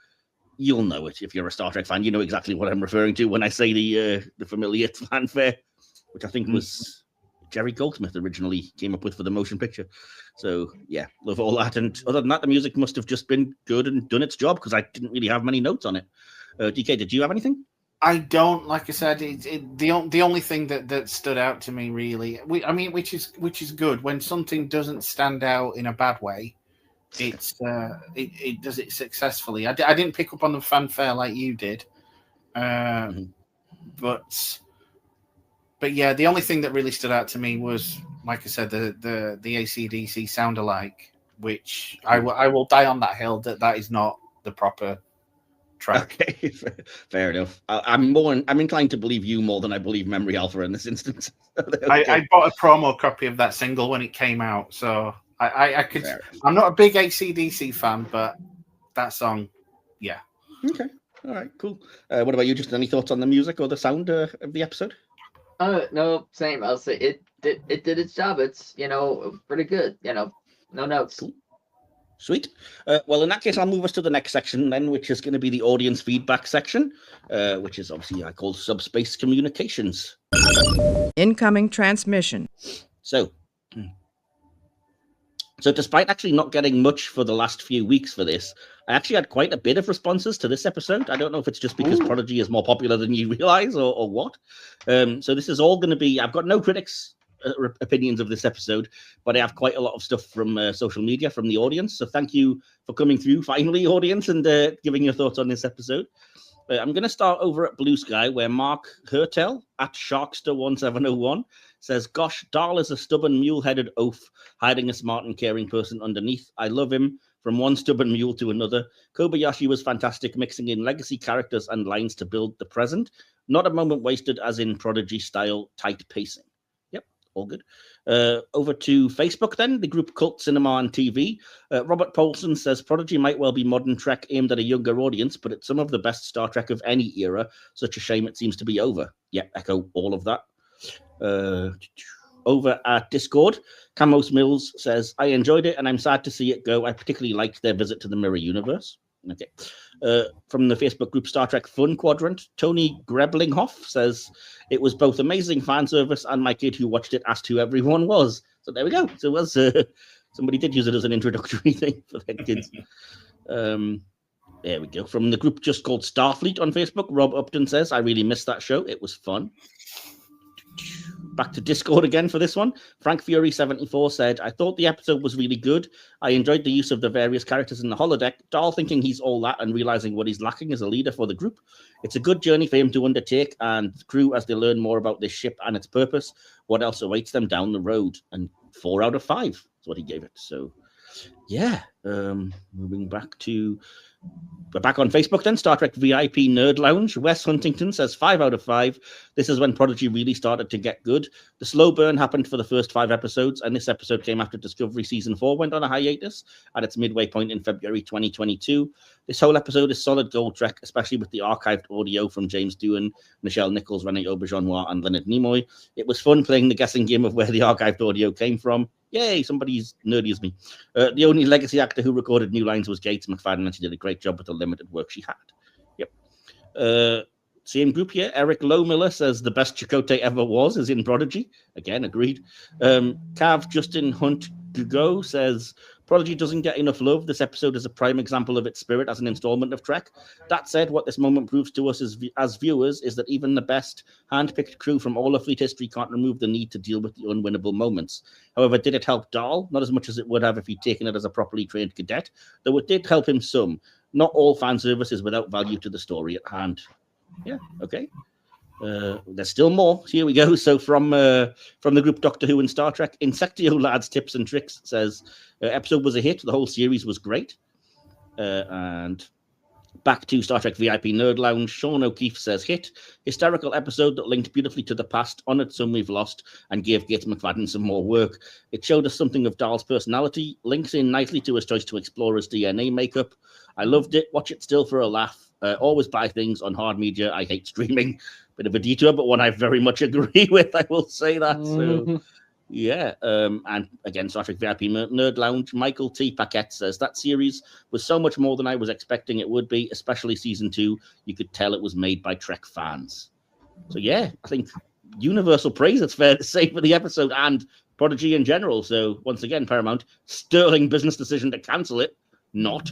You'll know it if you're a Star Trek fan. You know exactly what I'm referring to when I say the familiar fanfare, which I think was Jerry Goldsmith originally came up with for the motion picture. So yeah, love all that. And other than that, the music must have just been good and done its job because I didn't really have many notes on it. DK, did you have anything? I don't. Like I said, the only thing that stood out to me really, which is good when something doesn't stand out in a bad way. It does it successfully. I didn't pick up on the fanfare like you did, but yeah, the only thing that really stood out to me was, like I said, the AC/DC sound alike, which I will die on that hill that is not the proper track. Okay, fair enough. I'm inclined to believe you more than I believe Memory Alpha in this instance. Okay. I bought a promo copy of that single when it came out, so I could. I'm not a big AC/DC fan, but that song, yeah. Okay, all right, cool. What about you? Just any thoughts on the music or the sound of the episode? No, same. I'll say it did its job. It's pretty good. No notes. Cool. Sweet. Well, in that case, I'll move us to the next section then, which is going to be the audience feedback section, which is obviously I call subspace communications. Incoming transmission. So despite actually not getting much for the last few weeks for this, I actually had quite a bit of responses to this episode. I don't know if it's just because Prodigy is more popular than you realize or what. So this is all going to be, I've got no critics' opinions of this episode, but I have quite a lot of stuff from social media, from the audience. So thank you for coming through, finally, audience, and giving your thoughts on this episode. I'm going to start over at Blue Sky, where Mark Hertel at Sharkster1701 says, "Gosh, Dahl is a stubborn, mule-headed oaf, hiding a smart and caring person underneath. I love him, from one stubborn mule to another. Kobayashi was fantastic, mixing in legacy characters and lines to build the present. Not a moment wasted, as in Prodigy-style tight pacing." Yep, all good. Over to Facebook then, the group Cult Cinema and TV. Robert Paulson says, "Prodigy might well be modern Trek aimed at a younger audience, but it's some of the best Star Trek of any era. Such a shame it seems to be over." Yeah, echo all of that. Over at Discord, Camos Mills says, "I enjoyed it and I'm sad to see it go. I particularly liked their visit to the Mirror Universe." Okay. From the Facebook group Star Trek Fun Quadrant, Tony Greblinghoff says, "It was both amazing fan service and my kid who watched it asked who everyone was." So there we go. So it was somebody did use it as an introductory thing for their kids. There we go. From the group just called Starfleet on Facebook, Rob Upton says, "I really missed that show. It was fun." Back to Discord again for this one. Frank Fury 74 said, "I thought the episode was really good. I enjoyed the use of the various characters in the holodeck. Dahl thinking he's all that and realizing what he's lacking as a leader for the group. It's a good journey for him to undertake, and the crew as they learn more about this ship and its purpose. What else awaits them down the road?" And 4 out of 5 is what he gave it. So yeah, moving back to we're back on Facebook then. Star Trek VIP Nerd Lounge. Wes Huntington says 5 out of 5. This is when Prodigy really started to get good. The slow burn happened for the first 5 episodes, and this episode came after Discovery Season 4 went on a hiatus at its midway point in February 2022. This whole episode is solid gold Trek, especially with the archived audio from James Doohan, Nichelle, Nichols, René, Auberjonois, and Leonard Nimoy. It was fun playing the guessing game of where the archived audio came from. Yay, somebody's nerdy as me. The only legacy actor who recorded new lines was Gates McFadden, and she did a great job with the limited work she had. Yep. Same group here. Eric Lowmiller says the best Chakotay ever was is in Prodigy. Again, agreed. Cav Justin Hunt Gugo says Prodigy doesn't get enough love. This episode is a prime example of its spirit as an installment of Trek. That said, what this moment proves to us as viewers is that even the best hand-picked crew from all of fleet history can't remove the need to deal with the unwinnable moments. However, did it help Dahl? Not as much as it would have if he'd taken it as a properly trained cadet, though it did help him some. Not all fan service is without value to the story at hand. Yeah, okay. There's still more. Here we go. So from the group Doctor Who and Star Trek, Insectio Lads Tips and Tricks says episode was a hit. The whole series was great. And Back to Star Trek VIP Nerd Lounge, Sean O'Keefe says, hit, hysterical episode that linked beautifully to the past, honoured some we've lost, and gave Gates McFadden some more work. It showed us something of Dahl's personality, links in nicely to his choice to explore his DNA makeup. I loved it, watch it still for a laugh. Always buy things on hard media, I hate streaming. Bit of a detour, but one I very much agree with, I will say that. So, yeah, and again, Star Trek VIP Nerd Lounge, Michael T. Paquette says, that series was so much more than I was expecting it would be, especially season 2. You could tell it was made by Trek fans. So yeah, I think universal praise, it's fair to say, for the episode and Prodigy in general. So once again, Paramount, sterling business decision to cancel it, not.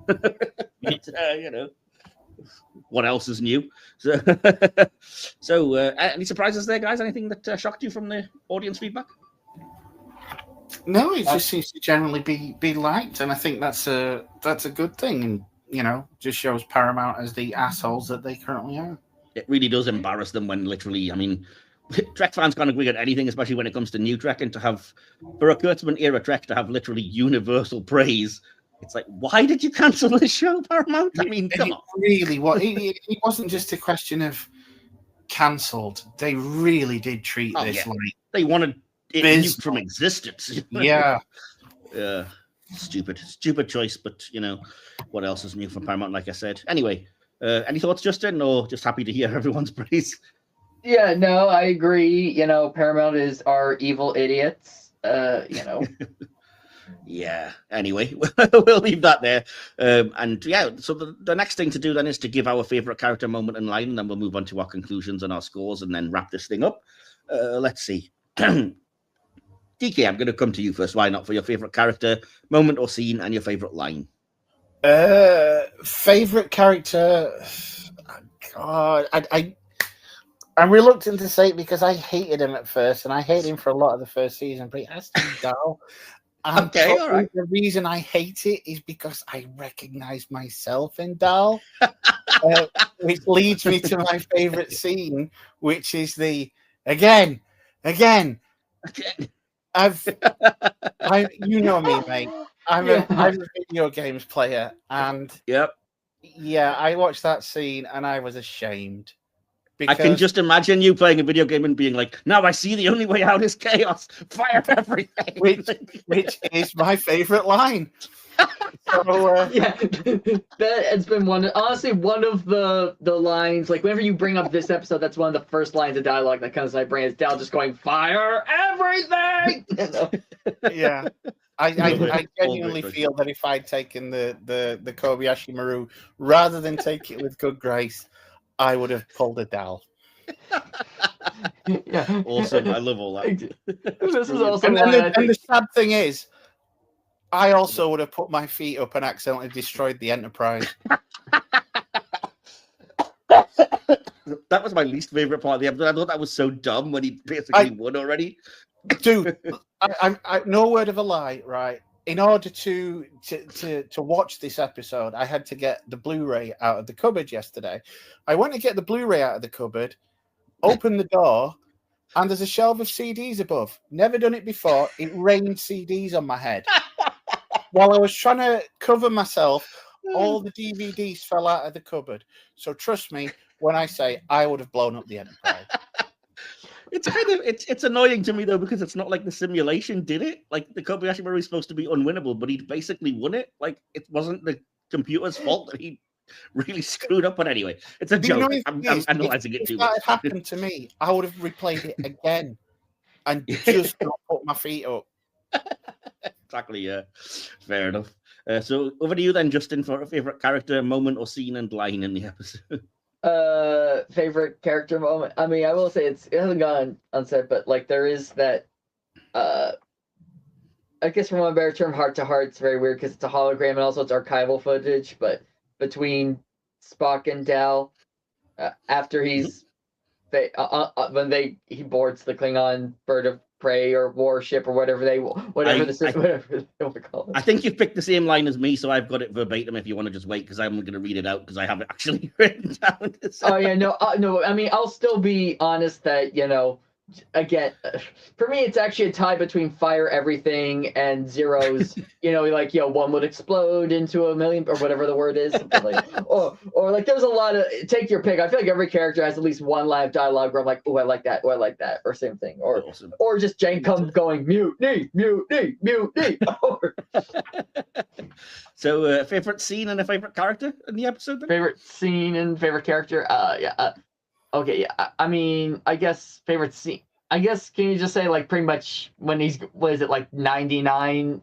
But, you know, what else is new? So, any surprises there, guys? Anything that shocked you from the audience feedback? No, it just seems to generally be liked, and I think that's a good thing, and you know, just shows Paramount as the assholes that they currently are. It really does embarrass them when literally, I mean, Trek fans can't agree on anything, especially when it comes to new Trek, and to have, for a Kurtzman era Trek, to have literally universal praise. It's like, why did you cancel this show, Paramount? I mean, come on. Really, it wasn't just a question of cancelled. They really did treat this like they wanted it nuked from existence. Yeah. Stupid choice, but you know, what else is new from Paramount, like I said. Anyway, any thoughts, Justin, or just happy to hear everyone's praise? Yeah, no, I agree. You know, Paramount is our evil idiots. You know. Yeah, anyway, we'll leave that there. And yeah, so the next thing to do then is to give our favorite character moment and line, and then we'll move on to our conclusions and our scores and then wrap this thing up. Let's see. DK, I'm going to come to you first. Why not? For your favorite character moment or scene and your favorite line. Favorite character? God, I'm reluctant to say it because I hated him at first, and I hated him for a lot of the first season, but it has to be Dahl. Okay, all right. The reason I hate it is because I recognize myself in Dahl, which leads me to my favorite scene, which is the again. You know me, mate. I'm a video games player, and yeah, I watched that scene and I was ashamed. I can just imagine you playing a video game and being like, "Now I see the only way out is chaos. Fire everything." Which is my favorite line. So, yeah, that has been one of the lines. Like whenever you bring up this episode, that's one of the first lines of dialogue that comes to my brain. Is Dahl just going, "Fire everything." Yeah, I genuinely feel that if I'd taken the Kobayashi Maru rather than take it with good grace, I would have pulled a Dahl. Yeah. Awesome. I love all that. This is also and the sad thing is, I also would have put my feet up and accidentally destroyed the Enterprise. That was my least favorite part of the episode. I thought that was so dumb when he basically won already. Dude, I no word of a lie, right? In order to watch this episode, I had to get the Blu-ray out of the cupboard yesterday. I went to get the Blu-ray out of the cupboard, opened the door, and there's a shelf of CDs above. Never done it before. It rained CDs on my head. While I was trying to cover myself, all the DVDs fell out of the cupboard. So trust me when I say I would have blown up the Enterprise. It's kind of it's annoying to me though, because it's not like the simulation did it. Like the Kobayashi Maru is supposed to be unwinnable, but he basically won it. Like it wasn't the computer's fault that he really screwed up. But anyway, it's a joke. I'm analyzing it too much. If that had happened to me, I would have replayed it again and just not put my feet up. Exactly. Yeah. Fair enough. So over to you then, Justin, for a favorite character, moment, or scene and line in the episode. Favorite character moment. I mean, I will say it hasn't gone unsaid, but like there is that. I guess for one better term, heart to heart. It's very weird because it's a hologram and also it's archival footage. But between Spock and Dahl, after he's when he boards the Klingon bird of prey or warship or whatever they want to call it. I think you've picked the same line as me, so I've got it verbatim. If you want to just wait, because I'm going to read it out because I have it actually written down. Oh yeah, no. I mean, I'll still be honest that again, for me, it's actually a tie between Fire Everything and Zero's. One would explode into a million, or whatever the word is. or like, there's a lot of, take your pick. I feel like every character has at least one line of dialogue where I'm like, oh, I like that, oh, I like that, or same thing. Or just Jane comes going, mutiny, mutiny, mutiny. So, favorite scene and a favorite character in the episode? Then? Favorite scene and favorite character? Okay, yeah. I mean, I guess favorite scene. I guess, can you just say, like, pretty much when he's, what is it, like 99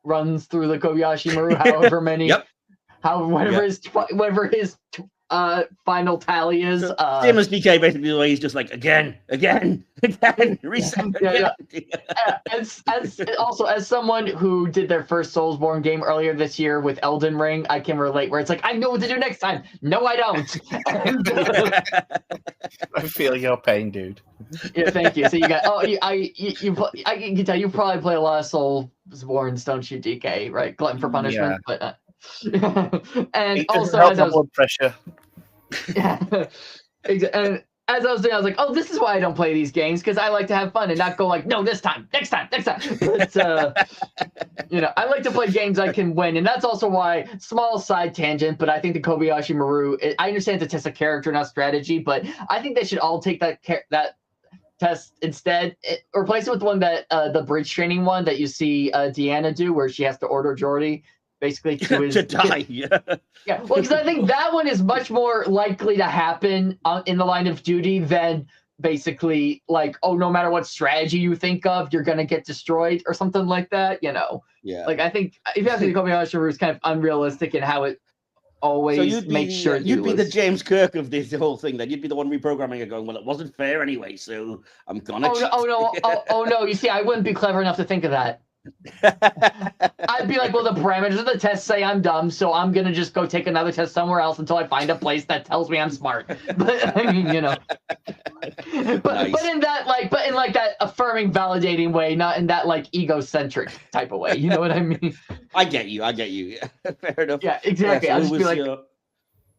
runs through the Kobayashi Maru, however many, yep. whatever his final tally is. Same as DK, basically, the way he's just like, again, reset. Yeah. As someone who did their first Soulsborne game earlier this year with Elden Ring, I can relate, where it's like, I know what to do next time. No, I don't. I feel your pain, dude. Yeah, thank you. So you got, I can tell you probably play a lot of Soulsborne, don't you, DK, right? Glutton for punishment, yeah. But and it also as blood pressure. Yeah, and as I was doing, I was like, oh, this is why I don't play these games, because I like to have fun and not go like, no, this time, next time. But I like to play games I can win, and that's also why, small side tangent, but I think the Kobayashi Maru, I understand it's a test of character, not strategy, but I think they should all take that test instead. Replace it with the one that the bridge training one that you see Deanna do, where she has to order Jordy basically to die. Yeah. Yeah. Well, because I think that one is much more likely to happen in the line of duty than basically like, oh, no matter what strategy you think of, you're gonna get destroyed or something like that. Yeah. Like, I think if you have to Kobayashi Maru is kind of unrealistic in how it always makes sure you'd be the James Kirk of this whole thing. Then you'd be the one reprogramming it, going, well, it wasn't fair anyway, so I'm gonna. Oh no! You see, I wouldn't be clever enough to think of that. I'd be like, well, the parameters of the test say I'm dumb, so I'm gonna just go take another test somewhere else until I find a place that tells me I'm smart. But I mean, but in that affirming, validating way, not in that like egocentric type of way. You know what I mean? I get you. Yeah, fair enough. Yeah, exactly. Yeah, so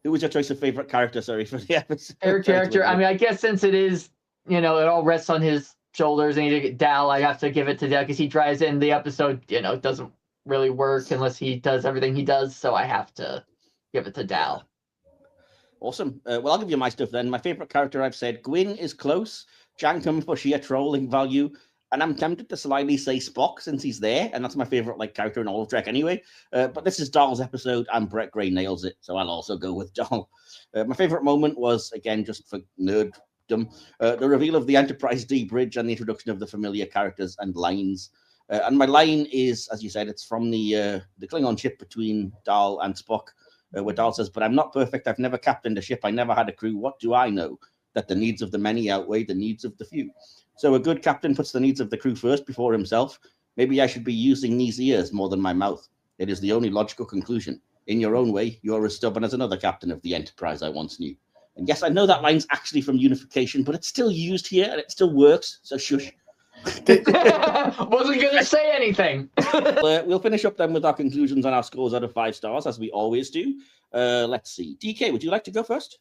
who was your choice of favorite character? Sorry for the episode. Favorite character. I mean, I guess since it is, it all rests on his shoulders, and you get Dal, I have to give it to Dal because he drives in the episode. It doesn't really work unless he does everything he does, so I have to give it to Dal. Awesome. Well, I'll give you my stuff then. My favorite character, I've said Gwyn is close. Jankum for sheer trolling value, and I'm tempted to slyly say Spock since he's there, and that's my favorite character in all of Trek anyway. But this is Dal's episode, and Brett Gray nails it, so I'll also go with Dal. My favorite moment was, again, just for nerd. The reveal of the Enterprise-D bridge and the introduction of the familiar characters and lines. And my line is, as you said, it's from the Klingon ship between Dal and Spock, where Dal says, but I'm not perfect. I've never captained a ship. I never had a crew. What do I know? That the needs of the many outweigh the needs of the few. So a good captain puts the needs of the crew first before himself. Maybe I should be using these ears more than my mouth. It is the only logical conclusion. In your own way, you're as stubborn as another captain of the Enterprise I once knew. And yes, I know that line's actually from Unification, but it's still used here and it still works. So shush. Wasn't going to say anything. We'll finish up then with our conclusions and our scores out of 5 stars, as we always do. Let's see. DK, would you like to go first?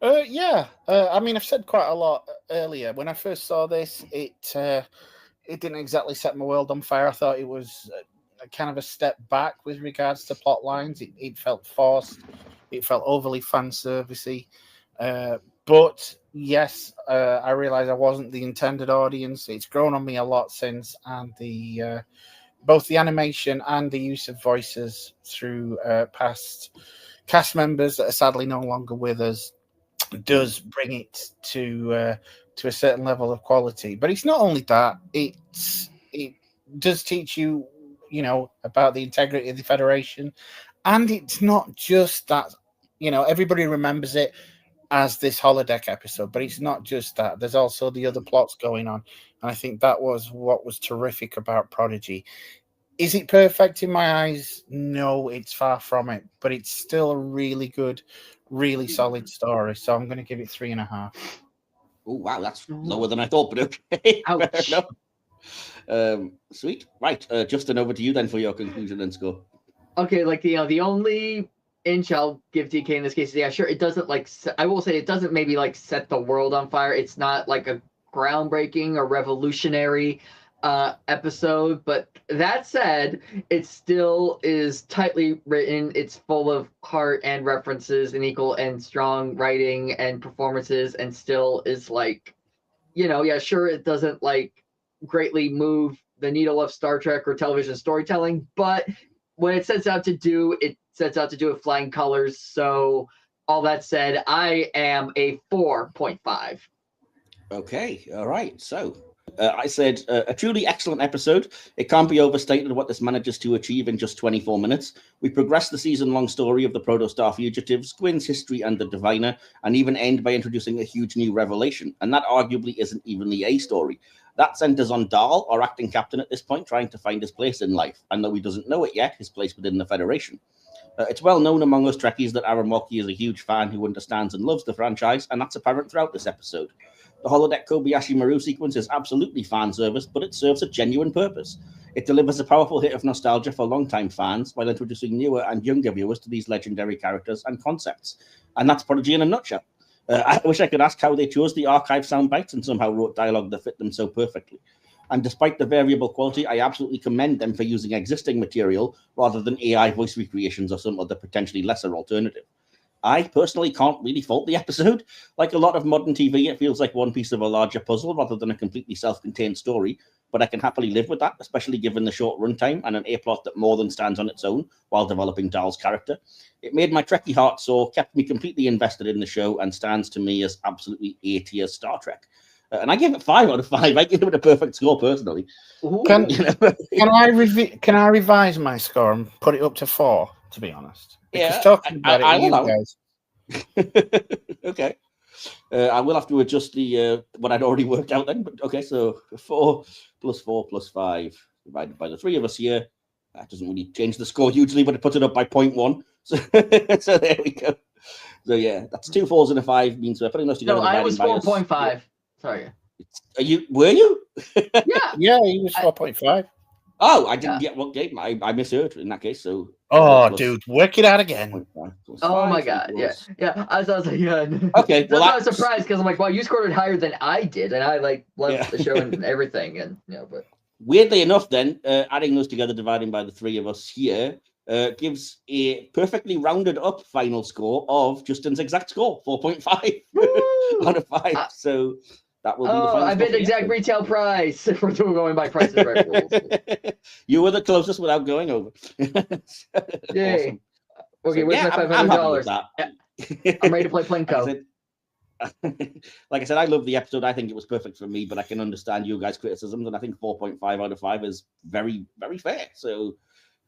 Yeah. I mean, I've said quite a lot earlier. When I first saw this, it didn't exactly set my world on fire. I thought it was kind of a step back with regards to plot lines. It felt forced. It felt overly fan servicey. But yes, I realized I wasn't the intended audience. It's grown on me a lot since, and the both the animation and the use of voices through past cast members that are sadly no longer with us does bring it to a certain level of quality. But it's not only that; it does teach you, about the integrity of the Federation, and it's not just that. Everybody remembers it as this holodeck episode, but it's not just that. There's also the other plots going on, and I think that was what was terrific about Prodigy. Is it perfect in my eyes? No, it's far from it, but it's still a really good, really solid story. So I'm going to give it 3.5. Oh wow, that's lower than I thought, but okay. Ouch. Sweet. Right, Justin, over to you then for your conclusion and score. Okay, the only inch I'll give DK in this case is, yeah, sure, it doesn't I will say it doesn't maybe set the world on fire. It's not like a groundbreaking or revolutionary episode, but that said, it still is tightly written. It's full of heart and references and equal and strong writing and performances, and still is like, sure, it doesn't like greatly move the needle of Star Trek or television storytelling, but when it sets out to do it with flying colors. So all that said, I am a 4.5. Okay, all right. So I said a truly excellent episode. It can't be overstated what this manages to achieve in just 24 minutes. We progress the season-long story of the Protostar fugitives, Gwyn's history and the Diviner, and even end by introducing a huge new revelation. And that arguably isn't even the A story. That centers on Dahl, our acting captain at this point, trying to find his place in life. And though he doesn't know it yet, his place within the Federation. It's well known among us Trekkies that Aaron Waltke is a huge fan who understands and loves the franchise, and that's apparent throughout this episode. The holodeck Kobayashi Maru sequence is absolutely fan service, but it serves a genuine purpose. It delivers a powerful hit of nostalgia for longtime fans while introducing newer and younger viewers to these legendary characters and concepts. And that's Prodigy in a nutshell. I wish I could ask how they chose the archive sound bites and somehow wrote dialogue that fit them so perfectly. And despite the variable quality, I absolutely commend them for using existing material rather than AI voice recreations or some other potentially lesser alternative. I personally can't really fault the episode. Like a lot of modern TV, it feels like one piece of a larger puzzle rather than a completely self-contained story, but I can happily live with that, especially given the short runtime and an A-plot that more than stands on its own while developing Dahl's character. It made my Trekkie heart soar, kept me completely invested in the show, and stands to me as absolutely A-tier Star Trek. And I give it 5 out of 5. I give it a perfect score personally. Can I revise my score and put it up to 4? To be honest, because talking about it, you guys. Okay, I will have to adjust the what I'd already worked out then. But okay, so 4 plus 4 plus 5 divided by the 3 of us here. That doesn't really change the score hugely, but it puts it up by 0.1. So, so there we go. So yeah, that's 2 4s and a 5 means we're putting those together. No, I was 4.5. Sorry. Were you? Yeah, he was 4.5. Oh, I didn't get what game. I misheard in that case. So. Dude, work it out again. Oh my God! Yeah. I was like, yeah. Okay, well, I was surprised because I'm like, wow, you scored it higher than I did, and I like loved the show and everything, and but weirdly enough, then adding those together, dividing by the 3 of us here, gives a perfectly rounded up final score of Justin's exact score, 4.5 out of 5. So. That will be the final I bid exact retail price if we're going by prices right rules. You were the closest without going over. Yay. Awesome. Okay, where's my $500? I'm ready to play Plinko. Like I said, I love the episode. I think it was perfect for me, but I can understand you guys' criticisms, and I think 4.5 out of 5 is very, very fair. So,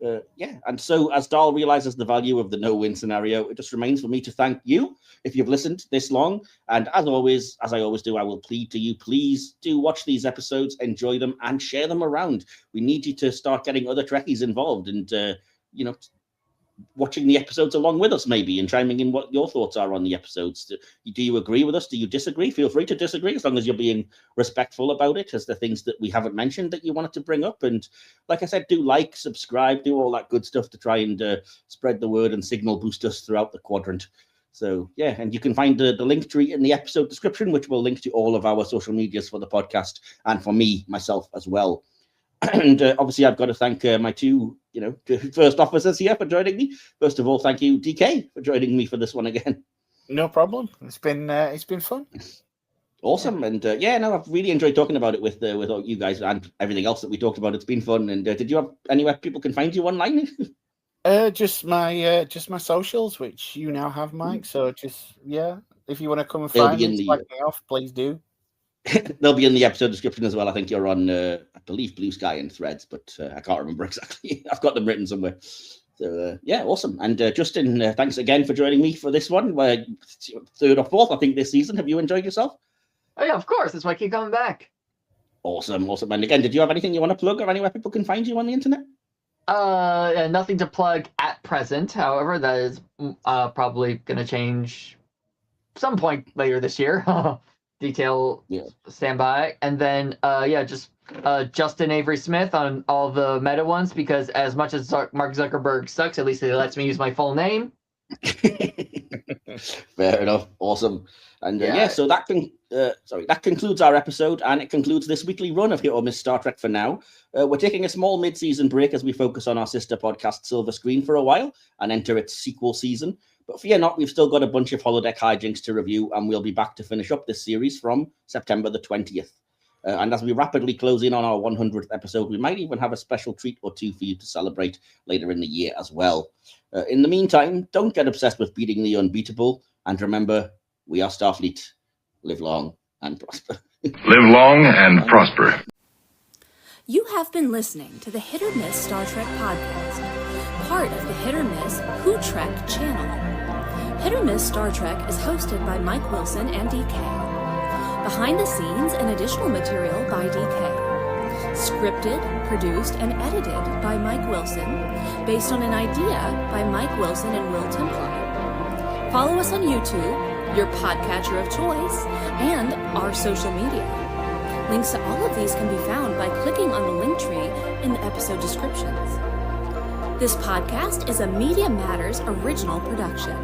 and so as Dahl realizes the value of the no-win scenario, it just remains for me to thank you if you've listened this long. And as I always do, I will plead to you, please do watch these episodes, enjoy them, and share them around. We need you to start getting other Trekkies involved and, watching the episodes along with us maybe and chiming in what your thoughts are on the episodes. Do you agree with us? Do you disagree? Feel free to disagree as long as you're being respectful about it, as the things that we haven't mentioned that you wanted to bring up. And like I said, do like, subscribe, do all that good stuff to try and spread the word and signal boost us throughout the quadrant. So yeah, and you can find the link tree in the episode description, which will link to all of our social medias for the podcast and for myself as well. And obviously, I've got to thank my two, first officers here for joining me. First of all, thank you, DK, for joining me for this one again. No problem. It's been fun. Awesome, and I've really enjoyed talking about it with all you guys and everything else that we talked about. It's been fun. And did you have anywhere people can find you online? Just my socials, which you now have, Mike. So if you want to come and find me, me off, please do. They'll be in the episode description as well. I think you're on, I believe, Blue Sky and Threads, but I can't remember exactly. I've got them written somewhere. So, awesome. And Justin, thanks again for joining me for this one. We're 3rd or 4th, I think, this season. Have you enjoyed yourself? Oh, yeah, of course. That's why I keep coming back. Awesome. And again, did you have anything you want to plug or anywhere people can find you on the internet? Nothing to plug at present. However, that is probably going to change some point later this year. Detail standby. And then just Justin Avery Smith on all the meta ones, because as much as Mark Zuckerberg sucks, at least he lets me use my full name. Fair enough. Awesome. And so that concludes our episode, and it concludes this weekly run of Hit or Miss Star Trek for now. We're taking a small mid-season break as we focus on our sister podcast Silver Screen for a while and enter its sequel season. But fear not, we've still got a bunch of holodeck hijinks to review, and we'll be back to finish up this series from September the 20th. And as we rapidly close in on our 100th episode, we might even have a special treat or two for you to celebrate later in the year as well. In the meantime, don't get obsessed with beating the unbeatable. And remember, we are Starfleet. Live long and prosper. Live long and prosper. You have been listening to the Hit or Miss Star Trek podcast, part of the Hit or Miss Who Trek channel. Hit or Miss Star Trek is hosted by Mike Wilson and DK. Behind the scenes and additional material by DK. Scripted, produced, and edited by Mike Wilson, based on an idea by Mike Wilson and Will Templar. Follow us on YouTube, your podcatcher of choice, and our social media. Links to all of these can be found by clicking on the link tree in the episode descriptions. This podcast is a Media Matters original production.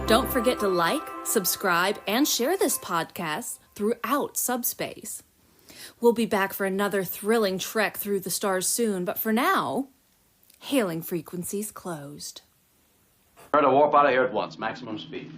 Don't forget to like, subscribe, and share this podcast throughout subspace. We'll be back for another thrilling trek through the stars soon, but for now, hailing frequencies closed. Try to warp out of here at once, maximum speed.